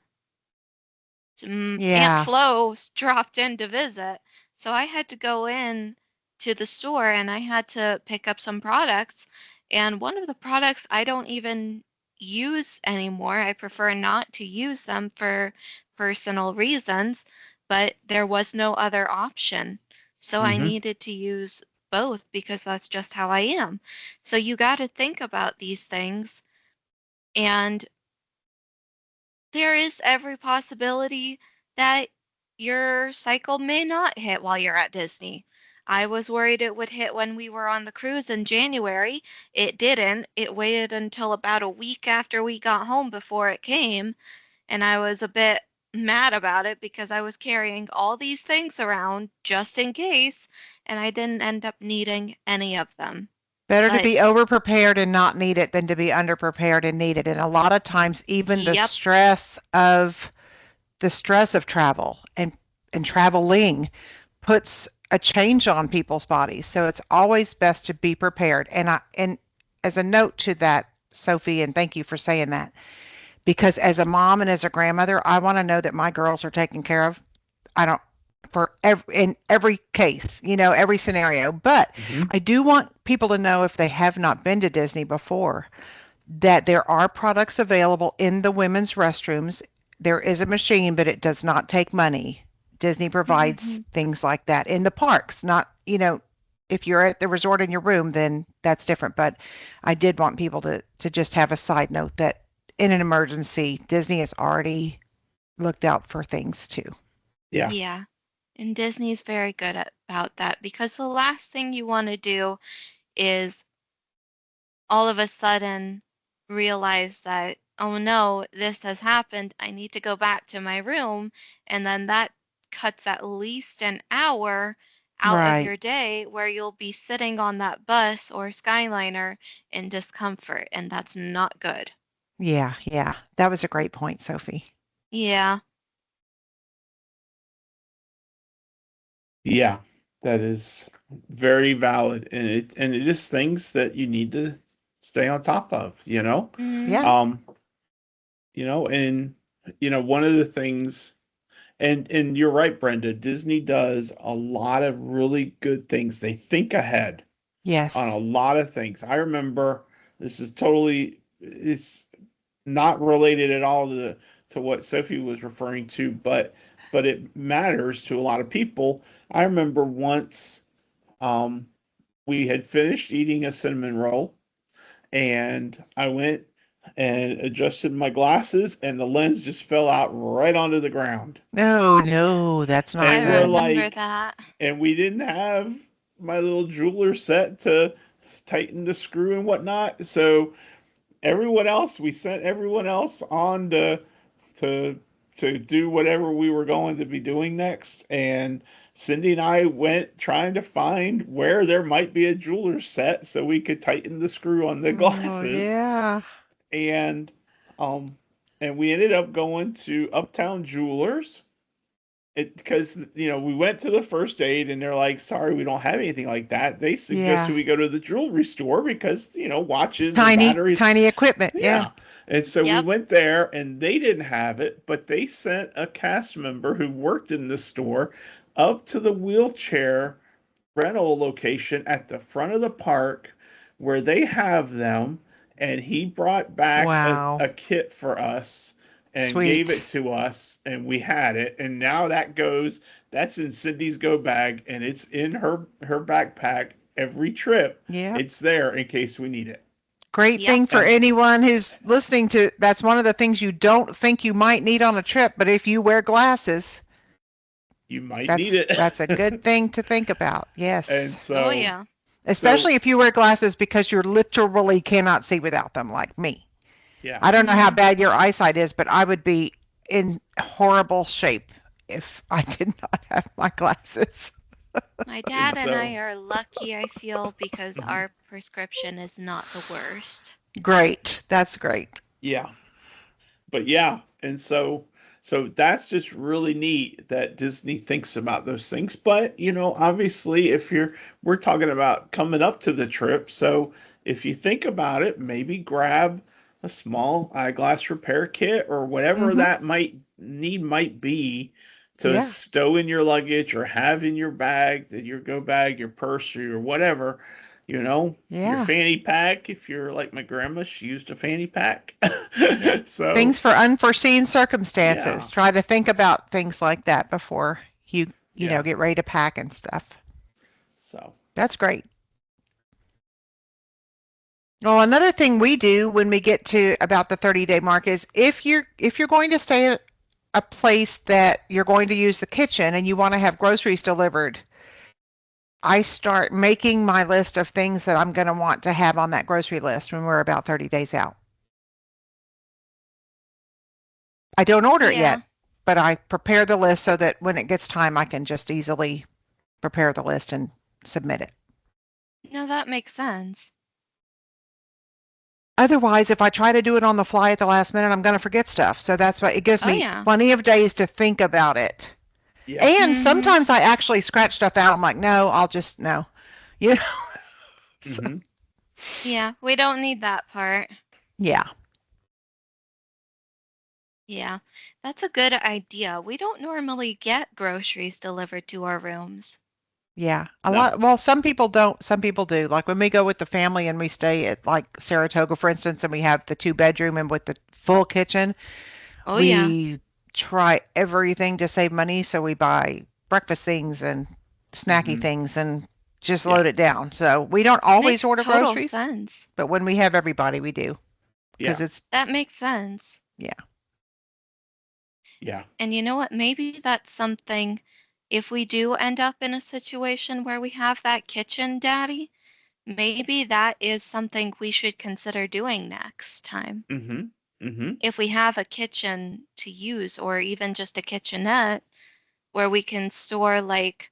Aunt Yeah. Flo dropped in to visit. So I had to go in to the store and I had to pick up some products. And one of the products I don't even use anymore. I prefer not to use them for personal reasons. but there was no other option. So I Mm-hmm. needed to use both because that's just how I am. So you got to think about these things. And there is every possibility that your cycle may not hit while you're at Disney. I was worried it would hit when we were on the cruise in January. It didn't. It waited until about a week after we got home before it came, and I was a bit mad about it because I was carrying all these things around just in case, and I didn't end up needing any of them. Better to But be over-prepared and not need it than to be under-prepared and need it. And a lot of times, even yep. the stress of travel and traveling puts a change on people's bodies. So it's always best to be prepared. And as a note to that, Sophie, and thank you for saying that, because as a mom and as a grandmother, I want to know that my girls are taken care of. I don't in every case, every scenario. But Mm-hmm. I do want people to know, if they have not been to Disney before, that there are products available in the women's restrooms. There is a machine, but it does not take money. Disney provides Mhm. things like that in the parks. Not, if you're at the resort in your room, then that's different. But I did want people to just have a side note that in an emergency, Disney has already looked out for things too. Yeah. Yeah. And Disney's very good about that because the last thing you want to do is all of a sudden realize that, oh no, this has happened. I need to go back to my room. And then that cuts at least an hour out of Right. your day where you'll be sitting on that bus or Skyliner in discomfort. And that's not good. Yeah, yeah. That was a great point, Sophie. Yeah. Yeah. That is very valid, and it is things that you need to stay on top of. Yeah. Hmm. Um, and one of the things, and you're right, Brenda. Disney does a lot of really good things. They think ahead on a Yes. lot of things. I remember, it's not related at all to what Sophie was referring to, but it matters to a lot of people. I remember once, um, we had finished eating a cinnamon roll, and I went and adjusted my glasses, and the lens just fell out right onto the ground. No, no, that's not I And we're good. remember like, that. and we didn't have my little jeweler set to tighten the screw and whatnot. So we sent everyone else on to to do whatever we were going to be doing next. And Cindy and I went trying to find where there might be a jeweler's set so we could tighten the screw on the Oh, glasses. yeah. And um and we ended up going to Uptown Jewelers. Because we went to the first aid and they're like, sorry, we don't have anything like that. They suggested Yeah. we go to the jewelry store because watches and Tiny, batteries. tiny equipment. Yeah. Yeah. And so we Yep. went there and they didn't have it, but they sent a cast member who worked in the store up to the wheelchair rental location at the front of the park where they have them. And he brought back Wow. a kit for us and gave Sweet. it to us, and we had it. And now that's in Cindy's go bag, and it's in her backpack every trip. Yep. It's there in case we need it. Great Yep. thing for And anyone who's listening to. That's one of the things you don't think you might need on a trip, but if you wear glasses, you might need that's it. that's a good thing to think about. And Yes. Oh, so yeah. so Especially if you wear glasses because you literally cannot see without them, like me. yeah. I don't know how Hmm. bad your eyesight is, but I would be in horrible shape if I did not have my glasses. My And dad and so I are lucky, I feel, because mhm. our prescription is not the worst. Great. That's great. Yeah. But yeah, and so that's just really neat that Disney thinks about those things. But obviously, if we're talking about coming up to the trip, so if you think about it, maybe grab a small eyeglass repair kit or whatever Mhm. that might be to Yeah. stow in your luggage or have in your bag, your go bag, your purse, or your whatever. Your Yeah. fanny pack. If you're like my grandma, she used a fanny pack. So Things for unforeseen circumstances. yeah, Try to think about things like that before you yeah. get ready to pack and stuff. So That's great. Well, another thing we do when we get to about the 30-day mark is if you're going to stay at a place that you're going to use the kitchen and you want to have groceries delivered, I start making my list of things that I'm going to want to have on that grocery list when we're about 30 days out. I don't order it Yeah. yet, but I prepare the list so that when it gets time, I can just easily prepare the list and submit it. No, that makes sense. Otherwise, if I try to do it on the fly at the last minute, I'm going to forget stuff. So that's why it gives Oh, me yeah. plenty of days to think about it. yeah. And Mm-hmm. sometimes I actually scratch stuff out. I'm like, no, I'll just no. You know? So, Hmm. Yeah, we don't need that part. yeah. Yeah, that's a good idea. We don't normally get groceries delivered to our rooms. Yeah. A No. lot. Well, some people don't. Some people do. Like when we go with the family and we stay at like Saratoga, for instance, and we have the 2 bedroom and with the full kitchen, Oh, yeah. we try everything to save money. So we buy breakfast things and snacky Hmm. things and just Yeah. load it down. So we don't always Makes order total groceries, sense. but when we have everybody, we do because Yeah. it's, That makes sense. yeah. Yeah. And you know what? Maybe that's something, if we do end up in a situation where we have that kitchen daddy, maybe that is something we should consider doing next time. Hmm. Hmm. If we have a kitchen to use, or even just a kitchenette where we can store, like,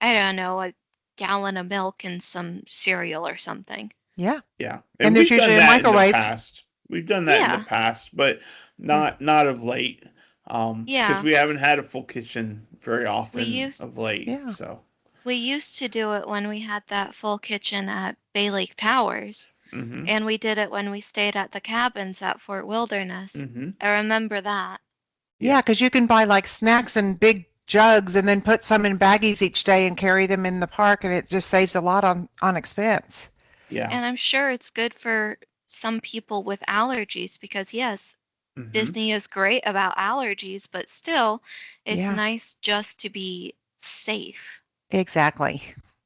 I don't know, a gallon of milk and some cereal or something. Yeah. Yeah. And And there's we've done usually a that in the microwave. past. We've done that in the Yeah, past, but Mm. not of late. Because yeah. we haven't had a full kitchen very We often used of late. Yeah. So. we used to do it when we had that full kitchen at Bay Lake Towers, Hmm. and we did it when we stayed at the cabins at Fort Wilderness. Hmm. I remember that. Yeah, Yeah. because you can buy like snacks in big jugs and then put some in baggies each day and carry them in the park, and it just saves a lot on expense. Yeah. And I'm sure it's good for some people with allergies because, yes, Hmm. Disney is great about allergies, but still, it's Yeah, nice just to be safe. exactly.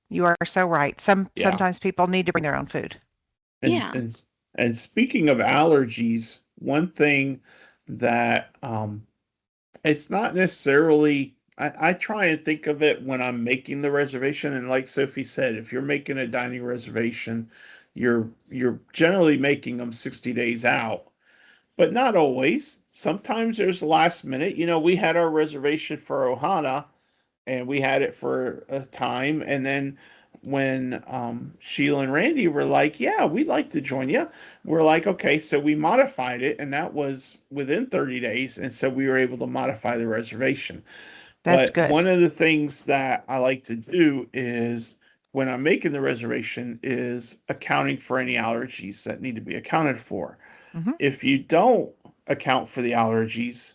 You are so right. Yeah. Sometimes people need to bring their own food. And Yeah. and and speaking of allergies, one thing that it's not necessarily I try and think of it when I'm making the reservation, and like Sophie said, if you're making a dining reservation, you're generally making them 60 days out, but not always. Sometimes there's last minute. We had our reservation for Ohana, and we had it for a time, and then when Sheila and Randy were like, "Yeah, we'd like to join you," we're like, "Okay," so we modified it, and that was within 30 days, and so we were able to modify the reservation. That's But good. one of the things that I like to do is when I'm making the reservation is accounting for any allergies that need to be accounted for. Hmm. If you don't account for the allergies,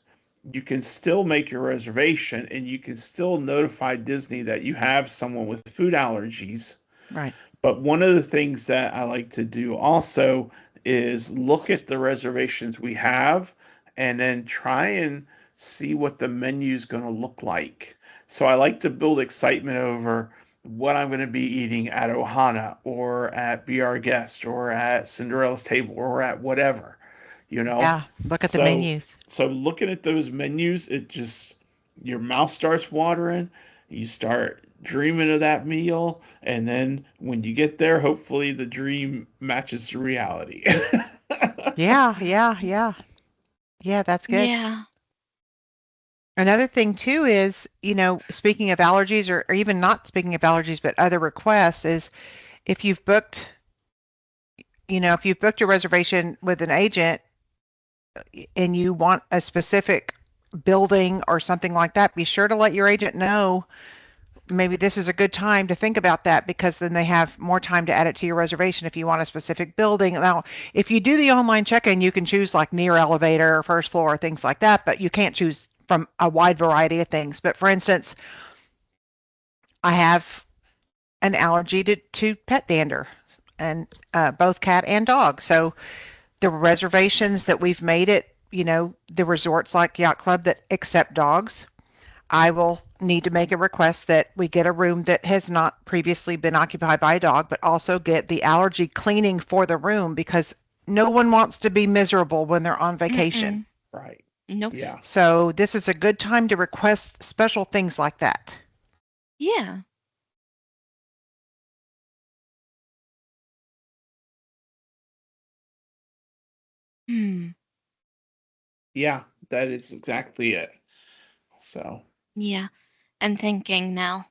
you can still make your reservation and you can still notify Disney that you have someone with food allergies. Right. But one of the things that I like to do also is look at the reservations we have and then try and see what the menu is going to look like. So I like to build excitement over what I'm going to be eating at Ohana or at Be Our Guest or at Cinderella's Table or at whatever, you know? Yeah. Look at the So menus. so looking at those menus, it just your mouth starts watering. You start dreaming of that meal, and then when you get there, hopefully the dream matches the reality. Yeah, yeah, yeah. Yeah, that's good. Yeah. Another thing too is, speaking of allergies or even not speaking of allergies, but other requests is if you've booked, if you've booked your reservation with an agent and you want a specific building or something like that, be sure to let your agent know maybe this is a good time to think about that because then they have more time to add it to your reservation if you want a specific building. Now, if you do the online check-in, you can choose like near elevator or first floor or things like that, but you can't choose from a wide variety of things. But for instance, I have an allergy to pet dander. and both cat and dog. So the reservations that we've made at, the resorts like Yacht Club that accept dogs, I will need to make a request that we get a room that has not previously been occupied by a dog, but also get the allergy cleaning for the room because no one wants to be miserable when they're on vacation. Mm-mm. Right. Nope. Yeah. So this is a good time to request special things like that. Yeah. Hmm. Yeah, that is exactly it. So, Yeah. I'm thinking now.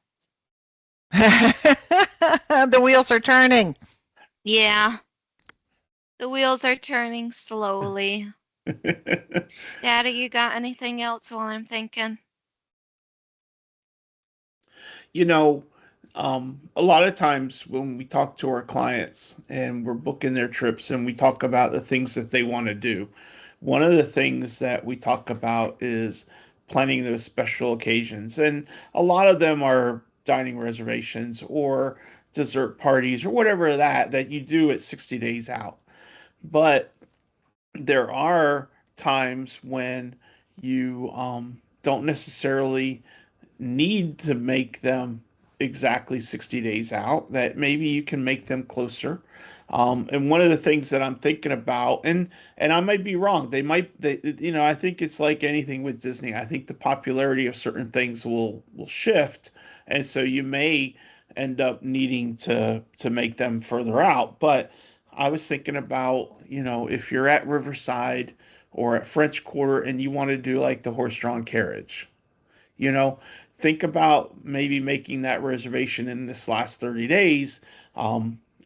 The wheels are turning. Yeah. The wheels are turning slowly. Daddy, you got anything else while I'm thinking? you know, a lot of times when we talk to our clients and we're booking their trips and we talk about the things that they want to do, one of the things that we talk about is planning those special occasions. And a lot of them are dining reservations or dessert parties or whatever that you do at 60 days out. But there are times when you don't necessarily need to make them exactly 60 days out, that maybe you can make them closer. And one of the things that I'm thinking about, and I might be wrong, I think it's like anything with Disney. I think the popularity of certain things will shift, and so you may end up needing to make them further out. But I was thinking about, if you're at Riverside or at French Quarter and you want to do like the horse-drawn carriage, you know, think about maybe making that reservation in this last 30 days,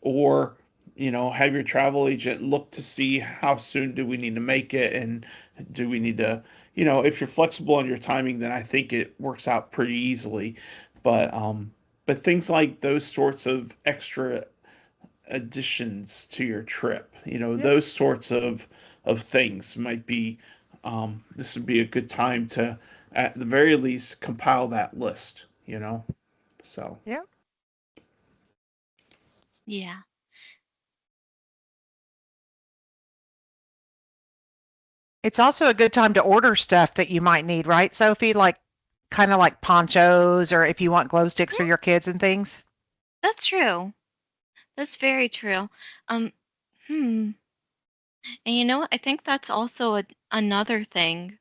or, have your travel agent look to see how soon do we need to make it, and do we need to, if you're flexible on your timing, then I think it works out pretty easily. But things like those sorts of extra additions to your trip, Yep. those sorts of things might be, this would be a good time to, at the very least, compile that list. So, Yep. Yeah. It's also a good time to order stuff that you might need, right, Sophie? Like kind of like ponchos or if you want glow sticks for Yeah, your kids and things. that's true. That's very true. Um, hmm. And you know what? I think that's also another thing.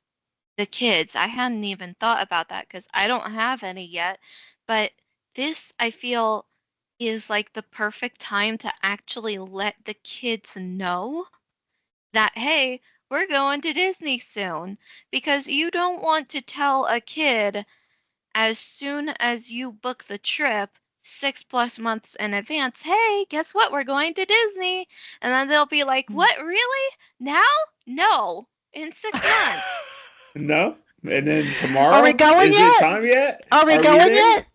The kids. I hadn't even thought about that because I don't have any yet. But this, I feel, is like the perfect time to actually let the kids know that, hey, we're going to Disney soon. Because you don't want to tell a kid as soon as you book the trip 6+ months in advance, hey, guess what? We're going to Disney. And then they'll be like, what, really? Now? No, in 6 months. no. And then Are we tomorrow, going is it yet? time yet? Are we Are we going there? yet?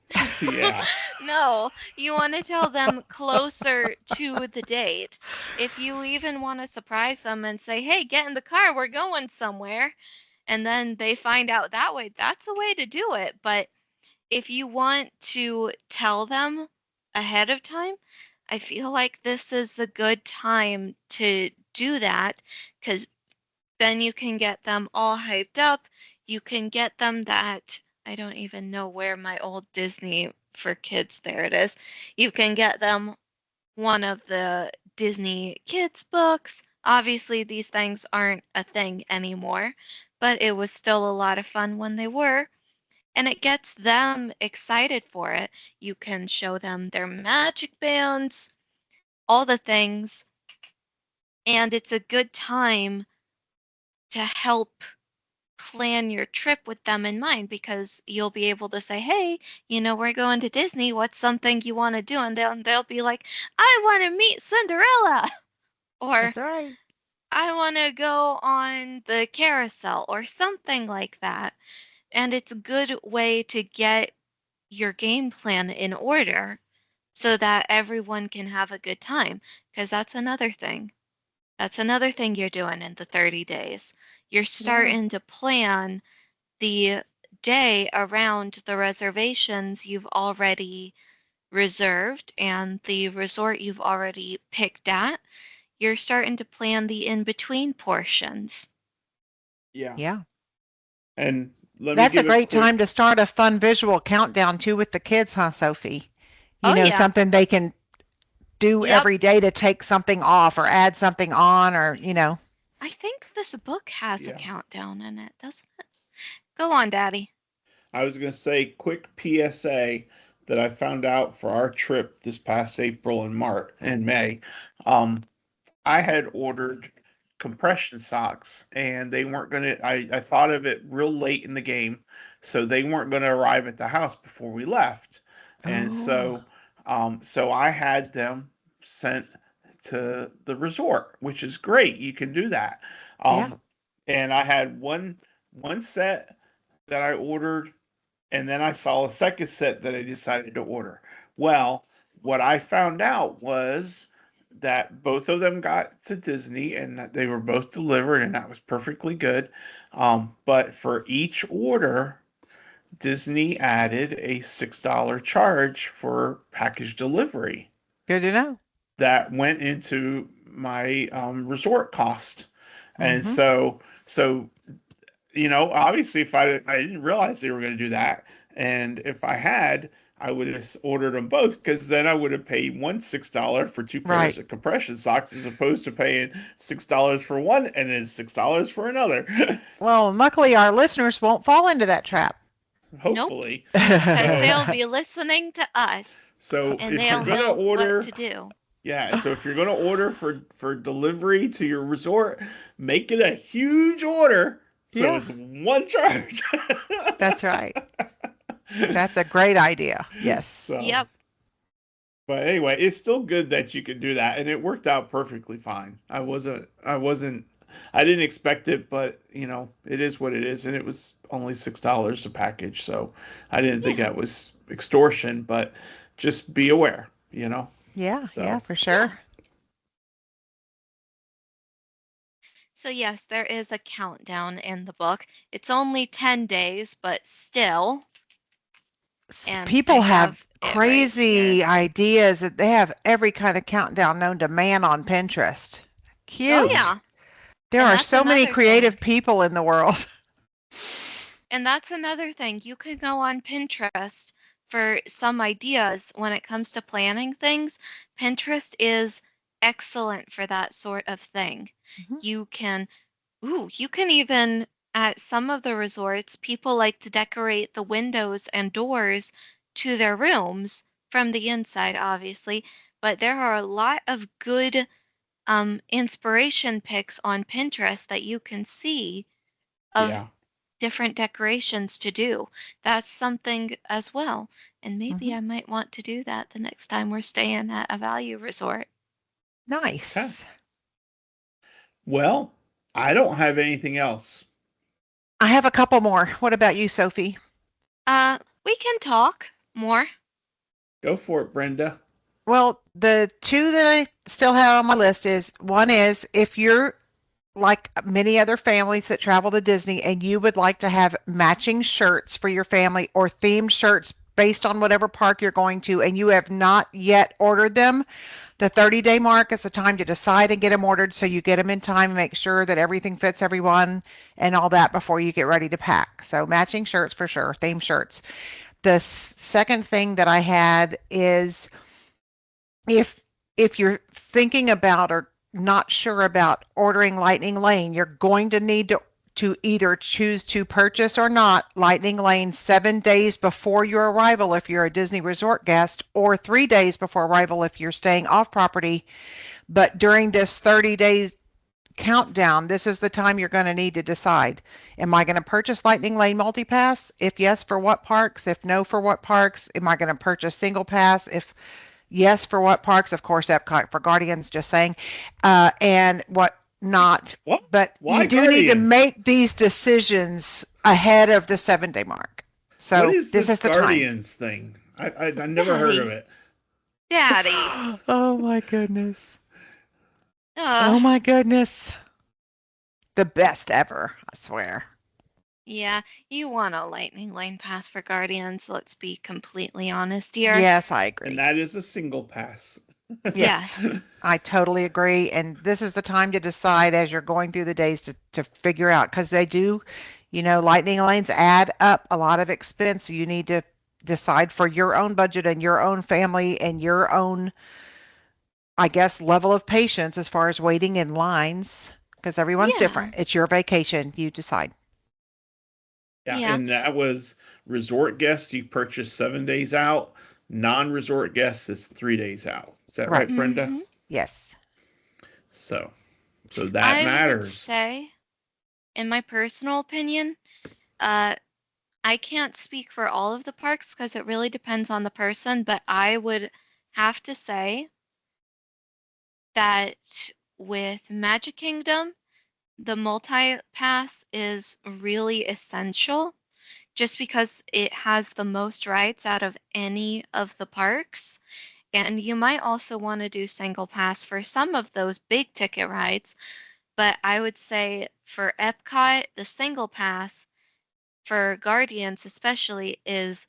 Yeah. No, you want to tell them closer to the date. If you even want to surprise them and say, hey, get in the car, we're going somewhere, and then they find out that way, that's a way to do it. But if you want to tell them ahead of time, I feel like this is the good time to do that because then you can get them all hyped up. You can get them that, I don't even know where my old Disney for kids, there it is. You can get them one of the Disney kids books. Obviously, these things aren't a thing anymore, but it was still a lot of fun when they were. And it gets them excited for it. You can show them their magic bands, all the things, and it's a good time to help plan your trip with them in mind because you'll be able to say, "Hey, we're going to Disney. What's something you want to do?" And they'll be like, "I want to meet Cinderella," or That's right. "I want to go on the carousel," or something like that. And it's a good way to get your game plan in order so that everyone can have a good time. Because that's another thing. That's another thing you're doing in the 30 days. You're Yeah. starting to plan the day around the reservations you've already reserved and the resort you've already picked at, you're starting to plan the in-between portions. Yeah. Yeah. And let me That's a give a great quick time to start a fun visual countdown too with the kids, huh, Sophie? Oh, yeah. Something they can do Yep. every day to take something off or add something on or. I think this book has a yeah. countdown in it, doesn't it? Go on, Daddy. I was going to say quick PSA that I found out for our trip this past April and March and May. Um, I had ordered compression socks and they weren't going to, I thought of it real late in the game. So they weren't going to arrive at the house before we left. And Oh, so I had them sent to the resort, which is great. You can do that. yeah. Um, and I had one set that I ordered and then I saw a second set that I decided to order. Well, what I found out was that both of them got to Disney and that they were both delivered, and that was perfectly good. But for each order, Disney added a $6 charge for package delivery Good to know. that went into my resort cost. And Mm-hmm. so obviously, if I didn't realize they were going to do that, and if I had, I would have ordered them both because then I would have paid one $6 for two pairs Right. of compression socks as opposed to paying $6 for one and then $6 for another. Well, luckily our listeners won't fall into that trap. Nope, Hopefully. because So, they'll be listening to us so and if you're they'll gonna know what order, to do. yeah, so if you're gonna order for delivery to your resort, make it a huge order so Yeah, it's one charge. that's right. That's a great idea. Yes. So. Yep. But anyway, it's still good that you could do that, and it worked out perfectly fine. I didn't expect it, but it is what it is, and it was only $6 a package, so I didn't think Yeah. that was extortion, but just be aware. Yeah, yeah, So for Yeah. sure. So, yes, there is a countdown in the book. It's only 10 days, but still. And I People have have it right here. crazy ideas that they have every kind of countdown known to man on Pinterest. Oh, Cute. yeah. There And are that's so many another creative thing. people in the world. And that's another thing. You can go on Pinterest for some ideas when it comes to planning things. Pinterest is excellent for that sort of thing. Mhm. You can, you can even, at some of the resorts, people like to decorate the windows and doors to their rooms from the inside, obviously. But there are a lot of good inspiration pics on Pinterest that you can see of yeah. different decorations to do. That's something as well. And maybe Mhm. I might want to do that the next time we're staying at a value resort. Okay. Nice. Well, I don't have anything else. I have a couple more. What about you, Sophie? We can talk more. Go for it, Brenda. Well, the two that I still have on my list is one is if you're like many other families that travel to Disney and you would like to have matching shirts for your family or themed shirts based on whatever park you're going to and you have not yet ordered them, the 30-day mark is the time to decide and get them ordered so you get them in time and make sure that everything fits everyone and all that before you get ready to pack. So matching shirts for sure, themed shirts. The second thing that I had is if you're thinking about or not sure about ordering Lightning Lane, you're going to need to either choose to purchase or not Lightning Lane 7 days before your arrival if you're a Disney Resort guest, or 3 days before arrival if you're staying off property. But during this 30 days countdown, this is the time you're going to need to decide. Am I going to purchase Lightning Lane Multipass? If yes, for what parks? If no, for what parks? Am I going to purchase Single Pass? If yes, for what parks? Of course, Epcot for Guardians, just saying. And what not. What? But you Why do need to Guardians? make these decisions ahead of the 7-day mark. What So is this this is the time. Guardians thing? I never heard of Daddy. it. Daddy. Oh my goodness. Uh, Oh my goodness. The best ever, I swear. Yeah, you want a lightning lane pass for Guardians, let's be completely honest here. Yes, I And agree. that is a single pass. Yes, Yes. I totally agree. And this is the time to decide as you're going through the days to figure out because they do, lightning lanes add up a lot of expense. So you need to decide for your own budget and your own family and your own, I guess, level of patience as far as waiting in lines because everyone's Yeah. different. It's your vacation. You decide. Yeah, Yeah. and that was resort guests. You purchased 7 days out. Non-resort guests is 3 days out. Is that Right. right, Brenda? Mm-hmm. Yes. So, so that I would matters. say, in my personal opinion, uh, I can't speak for all of the parks because it really depends on the person, but I would have to say that with Magic Kingdom, the multi pass is really essential just because it has the most rides out of any of the parks. And you might also want to do single pass for some of those big ticket rides, but I would say for Epcot, the single pass for Guardians especially is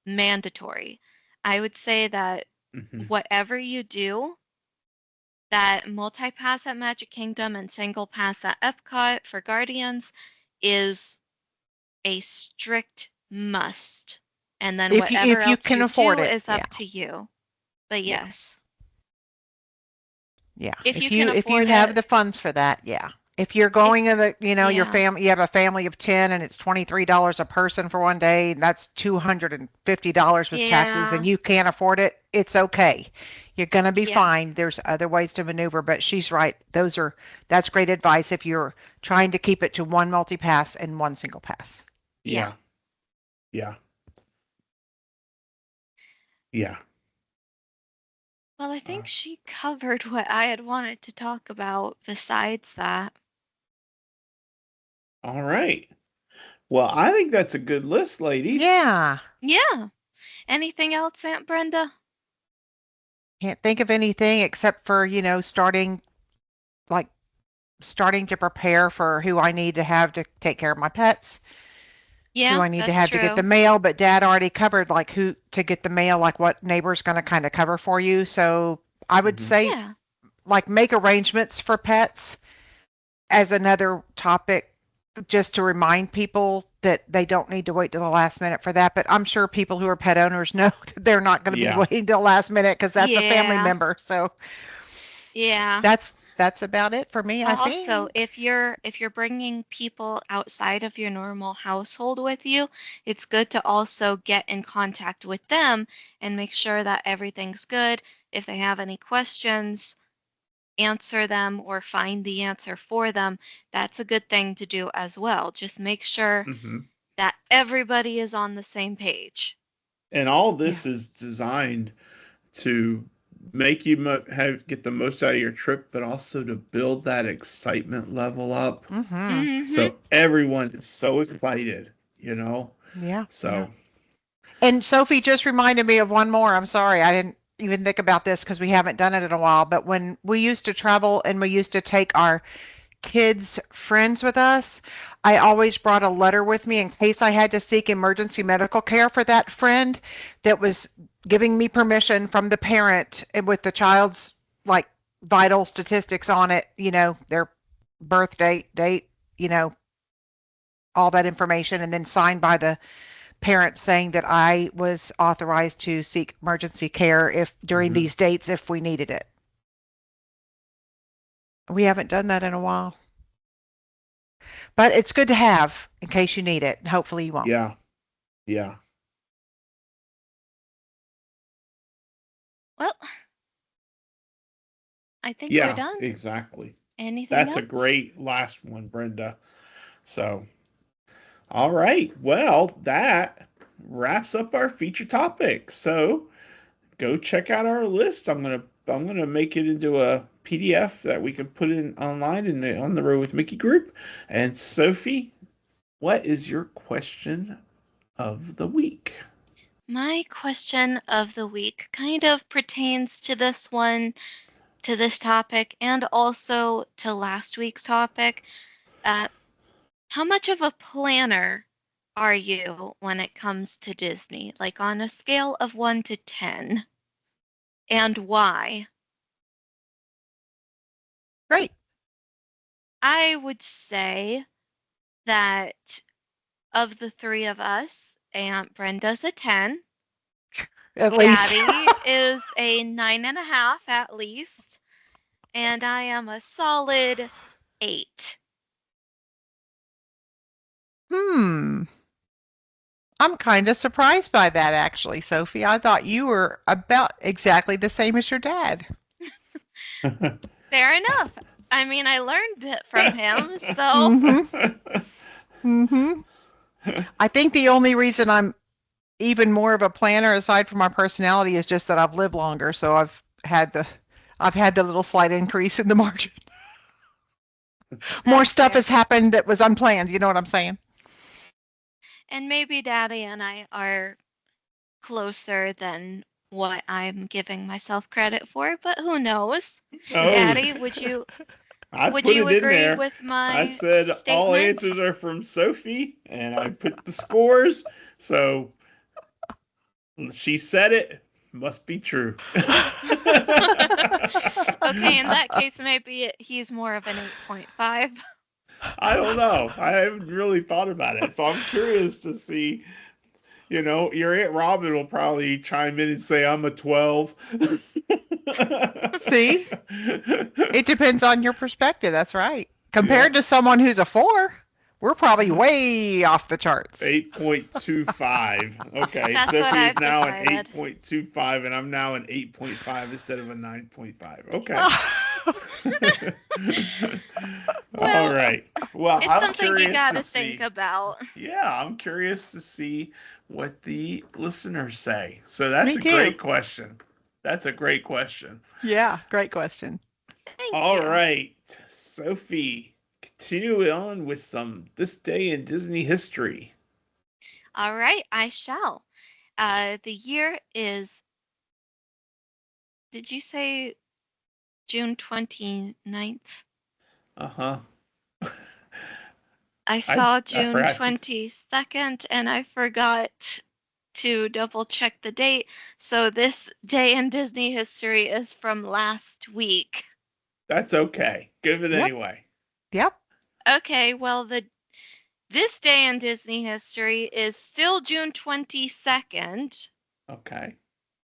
mandatory. I would say that Hmm. whatever you do, that multi-pass at Magic Kingdom and single pass at Epcot for Guardians is a strict must. And then If you whatever if you else can you afford do it. is Yeah. up to you. But Yeah. yes, Yeah. if you If can you afford have it, the funds for that, yeah. If you're if going in the, your yeah, family, you have a family of 10 and it's $23 a person for one day, and that's $250 with taxes and yeah, you can't afford it, it's okay. You're going to be yeah, fine. There's other ways to maneuver, but she's right. That's great advice if you're trying to keep it to one multi-pass and one single pass. yeah. Yeah, yeah, yeah. Well, I Uh, think she covered what I had wanted to talk about besides that. all right. Well, I think that's a good list, ladies. Yeah. Yeah. Anything else, Aunt Brenda? Can't think of anything except for, like starting to prepare for who I need to have to take care of my pets, who Yeah, I need to that's have to get the true. mail, but Dad already covered like who to get the mail, like what neighbor's going to kind of cover for you. So I would Hmm. say Yeah. like make arrangements for pets as another topic just to remind people that they don't need to wait till the last minute for that. But I'm sure people who are pet owners know that they're not going to be Yeah. waiting till the last minute because that's a family Yeah. member. So Yeah. that's about it for me, I Also, think. if you're bringing people outside of your normal household with you, it's good to also get in contact with them and make sure that everything's good. If they have any questions, answer them or find the answer for them. That's a good thing to do as well. Just make sure Hmm. that everybody is on the same page. And all Yeah. this is designed to make you have get the most out of your trip, but also to build that excitement level up. Mhm. Mhm. So everyone is so excited, you know. Yeah. Yeah. So, And Sophie just reminded me of one more. I'm sorry, I didn't even think about this because we haven't done it in a while. But when we used to travel and we used to take our kids' friends with us, I always brought a letter with me in case I had to seek emergency medical care for that friend that was giving me permission from the parent and with the child's like vital statistics on it, their birth date, you know, all that information, and then signed by the parents saying that I was authorized to seek emergency care if during mhm. these dates if we needed it. We haven't done that in a while, but it's good to have in case you need it. Hopefully you won't. Yeah, yeah, Well, I think we're yeah, done. exactly. Anything That's a else? great last one, Brenda. So, all right. Well, that wraps up our feature topic. So, go check out our list. I'm gonna make it into a PDF that we can put in online in the On the Road with Mickey group. And Sophie, what is your question of the week? My question of the week kind of pertains to this one, to this topic, and also to last week's topic. Uh, how much of a planner are you when it comes to Disney? Like on a scale of 1 to 10, and why? Great. I would say that of the three of us, Aunt Brenda's a 10. At least. Daddy is a 9.5 at least, and I am a solid 8. I'm kind of surprised by that, actually, Sophie. I thought you were about exactly the same as your dad. Fair enough. I mean, I learned it from him, so. I think the only reason I'm even more of a planner, aside from my personality, is just that I've lived longer, so I've had the little slight increase in the margin. More stuff has happened that was unplanned. You know what I'm saying? And maybe Daddy and I are closer than what I'm giving myself credit for, but who knows? Oh, Daddy, would you I would put you it in agree there. with I my said all statement? answers are from Sophie, and I put the scores. So she said it. Must be true. Okay, in that case, maybe he's more of an 8.5. I don't know. I haven't really thought about it. So I'm curious to see. Your Aunt Robin will probably chime in and say, I'm a 12. See? It depends on your perspective. That's right. Compared Yeah. to someone who's a 4, we're probably way off the charts. 8.25. Okay, That's what Sophie is I've now an decided. 8.25, and I'm now an 8.5 instead of a 9.5. Okay. All Well, right. Well, it's I'm something you curious to gotta think see. about. Yeah, I'm curious to see what the listeners say. So that's Me a too. great question. That's a great question. Yeah, great question. Thank All you. right, Sophie, continue on with some this day in Disney history. All right, I shall. The year is, did you say June 29th? Uh-huh. I I saw I June forgot. 22nd and I forgot to double check the date. So this day in Disney history is from last week. That's okay. Give it Yep. anyway. Yep. Okay, well this day in Disney history is still June 22nd. Okay.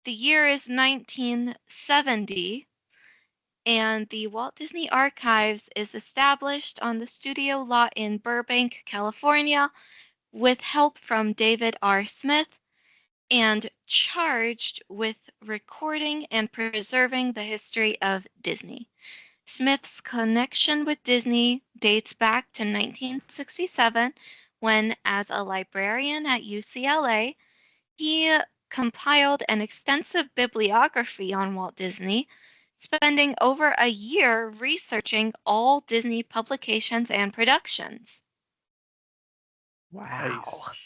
The year is 1970 and the Walt Disney Archives is established on the studio lot in Burbank, California, with help from David R. Smith, and charged with recording and preserving the history of Disney. Smith's connection with Disney dates back to 1967 when, as a librarian at UCLA, he compiled an extensive bibliography on Walt Disney, spending over a year researching all Disney publications and productions. Wow. Nice.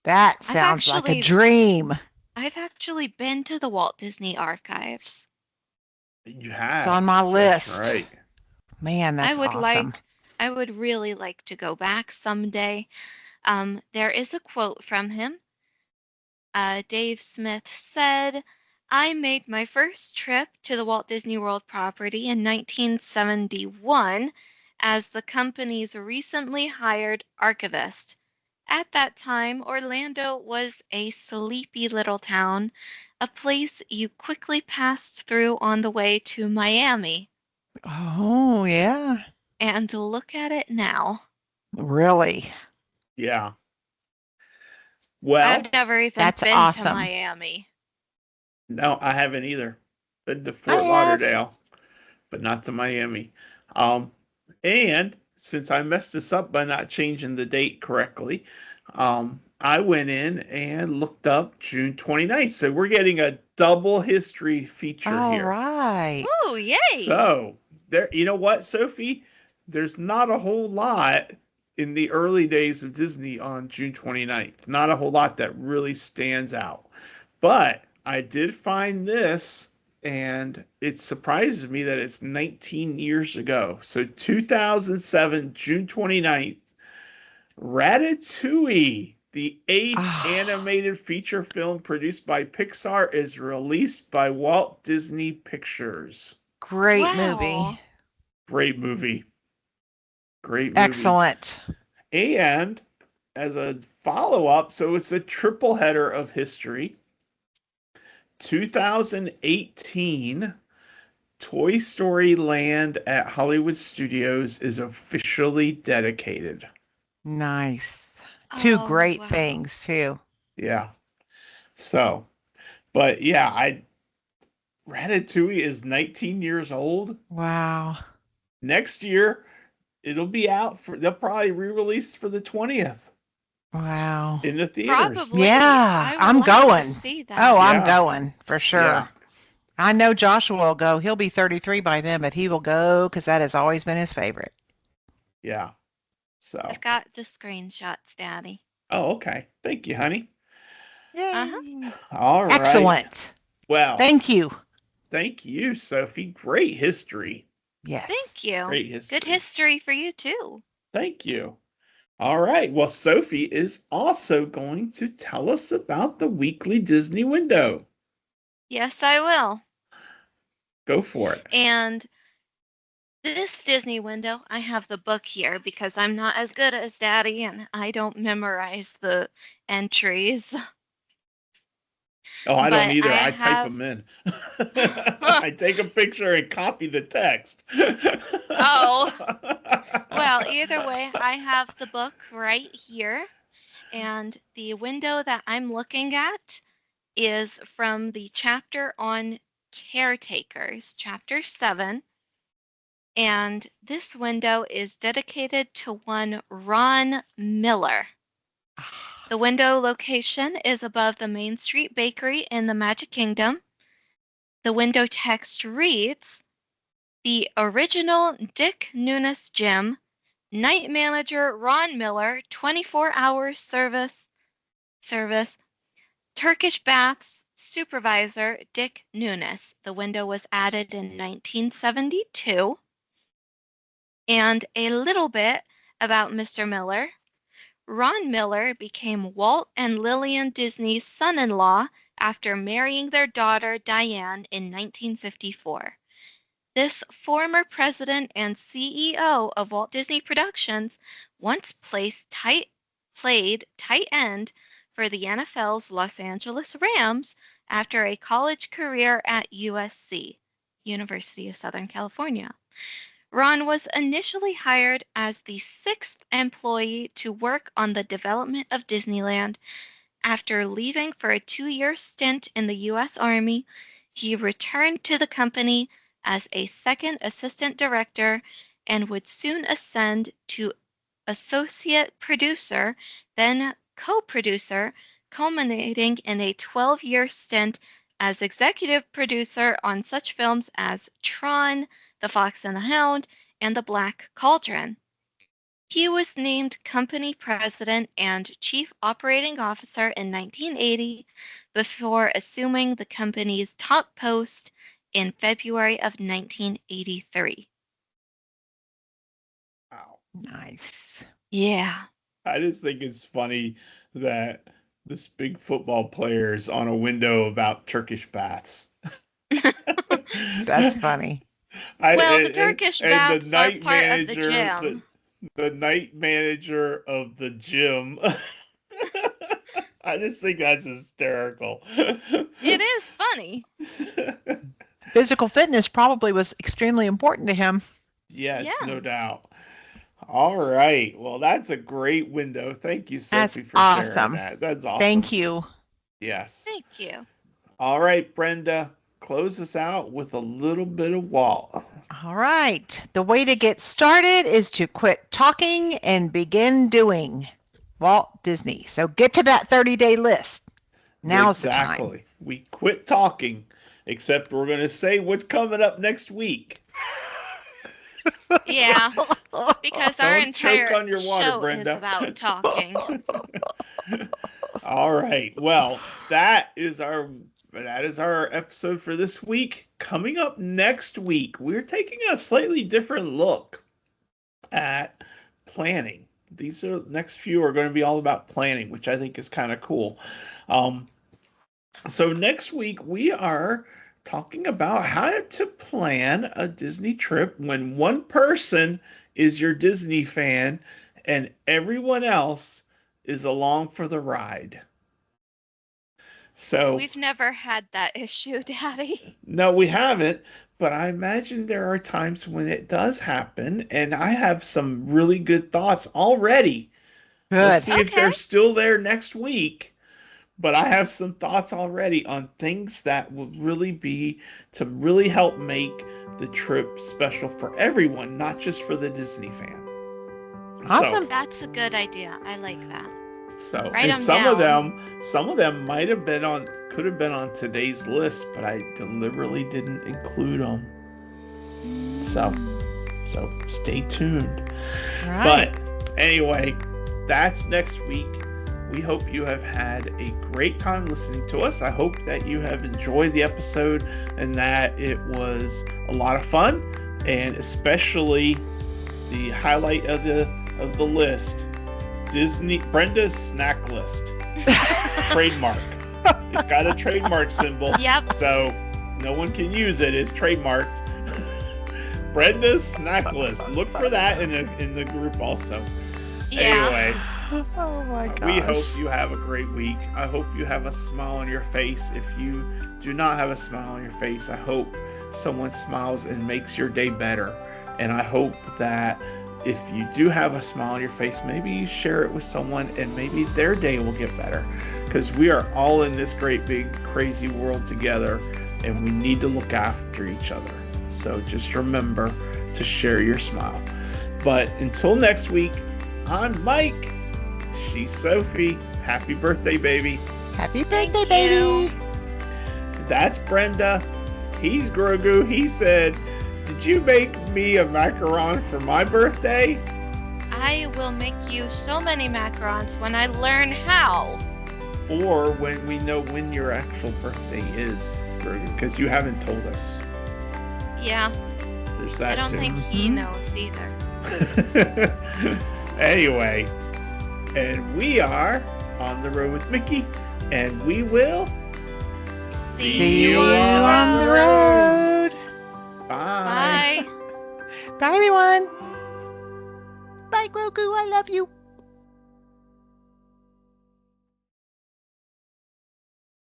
That I've sounds like a actually dream. I've actually been to the Walt Disney Archives. You It's have. on my That's list. right. Man, I that's would awesome. like I would really like to go back someday. There is a quote from him. Dave Smith said, I made my first trip to the Walt Disney World property in 1971 as the company's recently hired archivist. At that time, Orlando was a sleepy little town, a place you quickly passed through on the way to Miami. Oh, yeah. And look at it now. Really? Yeah. Well, I've never even That's been to awesome. Miami. no, I haven't either. Been to I Fort have. Lauderdale, but not to Miami. Um, and since I messed this up by not changing the date correctly, I went in and looked up June 29th. So we're getting a double history feature All here. right. Ooh, yay! So there, you know what, Sophie? There's not a whole lot in the early days of Disney on June 29th. Not a whole lot that really stands out. But I did find this, and it surprises me that it's 19 years ago. So 2007, June 29th, Ratatouille The eighth animated feature film produced by Pixar is released by Walt Disney Pictures. Great movie. Wow. Great movie. Great movie. Excellent. And as a follow-up, so it's a triple header of history. 2018, Toy Story Land at Hollywood Studios is officially dedicated. Nice. Two Oh, great wow. things, too. Yeah. So, but yeah, Ratatouille is 19 years old. Wow. Next year, it'll be out they'll probably re-release for the 20th Wow. in the theaters. Probably. Yeah, I would I'm like going. to see that. Oh, I'm Yeah. going for sure. Yeah. I know Joshua will go. He'll be 33 by then, but he will go because that has always been his favorite. Yeah. So. I've got the screenshots, Daddy. Oh, okay. Thank you, honey. Yay. All right. Excellent. Well, Thank you. Thank you, Sophie. Great history. Yes. Thank you. Great history. Good history for you, too. Thank you. All right. Well, Sophie is also going to tell us about the weekly Disney window. Yes, I will. Go for it. And this Disney window, I have the book here because I'm not as good as Daddy and I don't memorize the entries. Oh, I don't But either. I I type have- them in. I take a picture and copy the text. Oh. Well, either way, I have the book right here. And the window that I'm looking at is from the chapter on caretakers, chapter 7. And this window is dedicated to one Ron Miller. The window location is above the Main Street Bakery in the Magic Kingdom. The window text reads, "The original Dick Nunes Gym, night manager Ron Miller, 24-hour service, Turkish baths, supervisor Dick Nunes." The window was added in 1972. And a little bit about Mr. Miller. Ron Miller became Walt and Lillian Disney's son-in-law after marrying their daughter Diane in 1954. This former president and CEO of Walt Disney Productions once played tight end for the NFL's Los Angeles Rams after a college career at USC, University of Southern California. Ron was initially hired as the 6th employee to work on the development of Disneyland. After leaving for a 2-year stint in the U.S. Army, he returned to the company as a second assistant director and would soon ascend to associate producer, then co-producer, culminating in a 12-year stint as executive producer on such films as Tron, The Fox and the Hound, and The Black Cauldron. He was named company president and chief operating officer in 1980 before assuming the company's top post in February of 1983. Wow. Nice. Yeah. I just think it's funny that this big football player's on a window about Turkish baths. That's funny. Well, the Turkish baths are part of the gym. The night manager of the gym. I just think that's hysterical. It is funny. Physical fitness probably was extremely important to him. Yes, Yeah. no doubt. All right. Well, that's a great window. Thank you, That's Sophie, for sharing awesome. that. That's awesome. Thank you. Yes. Thank you. All right, Brenda, close us out with a little bit of Walt. All right. The way to get started is to quit talking and begin doing. Walt Disney. So get to that 30-day list. Now's the time. Exactly. We quit talking, except we're going to say what's coming up next week. Yeah, because our Don't choke entire on your water, show Brenda. is about talking. All right. Well, that is our episode for this week. Coming up next week, we're taking a slightly different look at planning. these are next few are going to be all about planning, which I think is kind of cool. Um, so next week we are talking about how to plan a Disney trip when one person is your Disney fan and everyone else is along for the ride. So, We've never had that issue, Daddy. no, we haven't, but I imagine there are times when it does happen, and I have some really good thoughts already. Let's Good. see if Okay. they're still there next week. But I have some thoughts already on things that will really be to really help make the trip special for everyone, not just for the Disney fan. So, Awesome. That's a good idea. I like that. Write and them down. some of them might have been on, could have been on today's list, but I deliberately didn't include them. So, so stay tuned. Right. But anyway, that's next week. We hope you have had a great time listening to us. I hope that you have enjoyed the episode and that it was a lot of fun, and especially the highlight of the list, Brenda's snack list. Trademark. It's got a trademark symbol. Yep. So no one can use it. It's trademarked. Brenda's snack list. Look for that in the group also. Yeah. Anyway. Oh my gosh. We hope you have a great week. I hope you have a smile on your face. If you do not have a smile on your face, I hope someone smiles and makes your day better. And I hope that if you do have a smile on your face, maybe you share it with someone and maybe their day will get better. Because we are all in this great big crazy world together and we need to look after each other. So just remember to share your smile. But until next week, I'm Mike. She's Sophie. Happy birthday, baby. Happy Thank birthday, you. baby. That's Brenda. He's Grogu. He said, "Did you make me a macaron for my birthday?" I will make you so many macarons when I learn how. Or when we know when your actual birthday is, Grogu, because you haven't told us. Yeah. There's I that don't too. think he knows either. Anyway, and we are on the road with Mickey, and we will See you on the road. Bye. Bye. Bye, everyone. Bye, Grogu. I love you.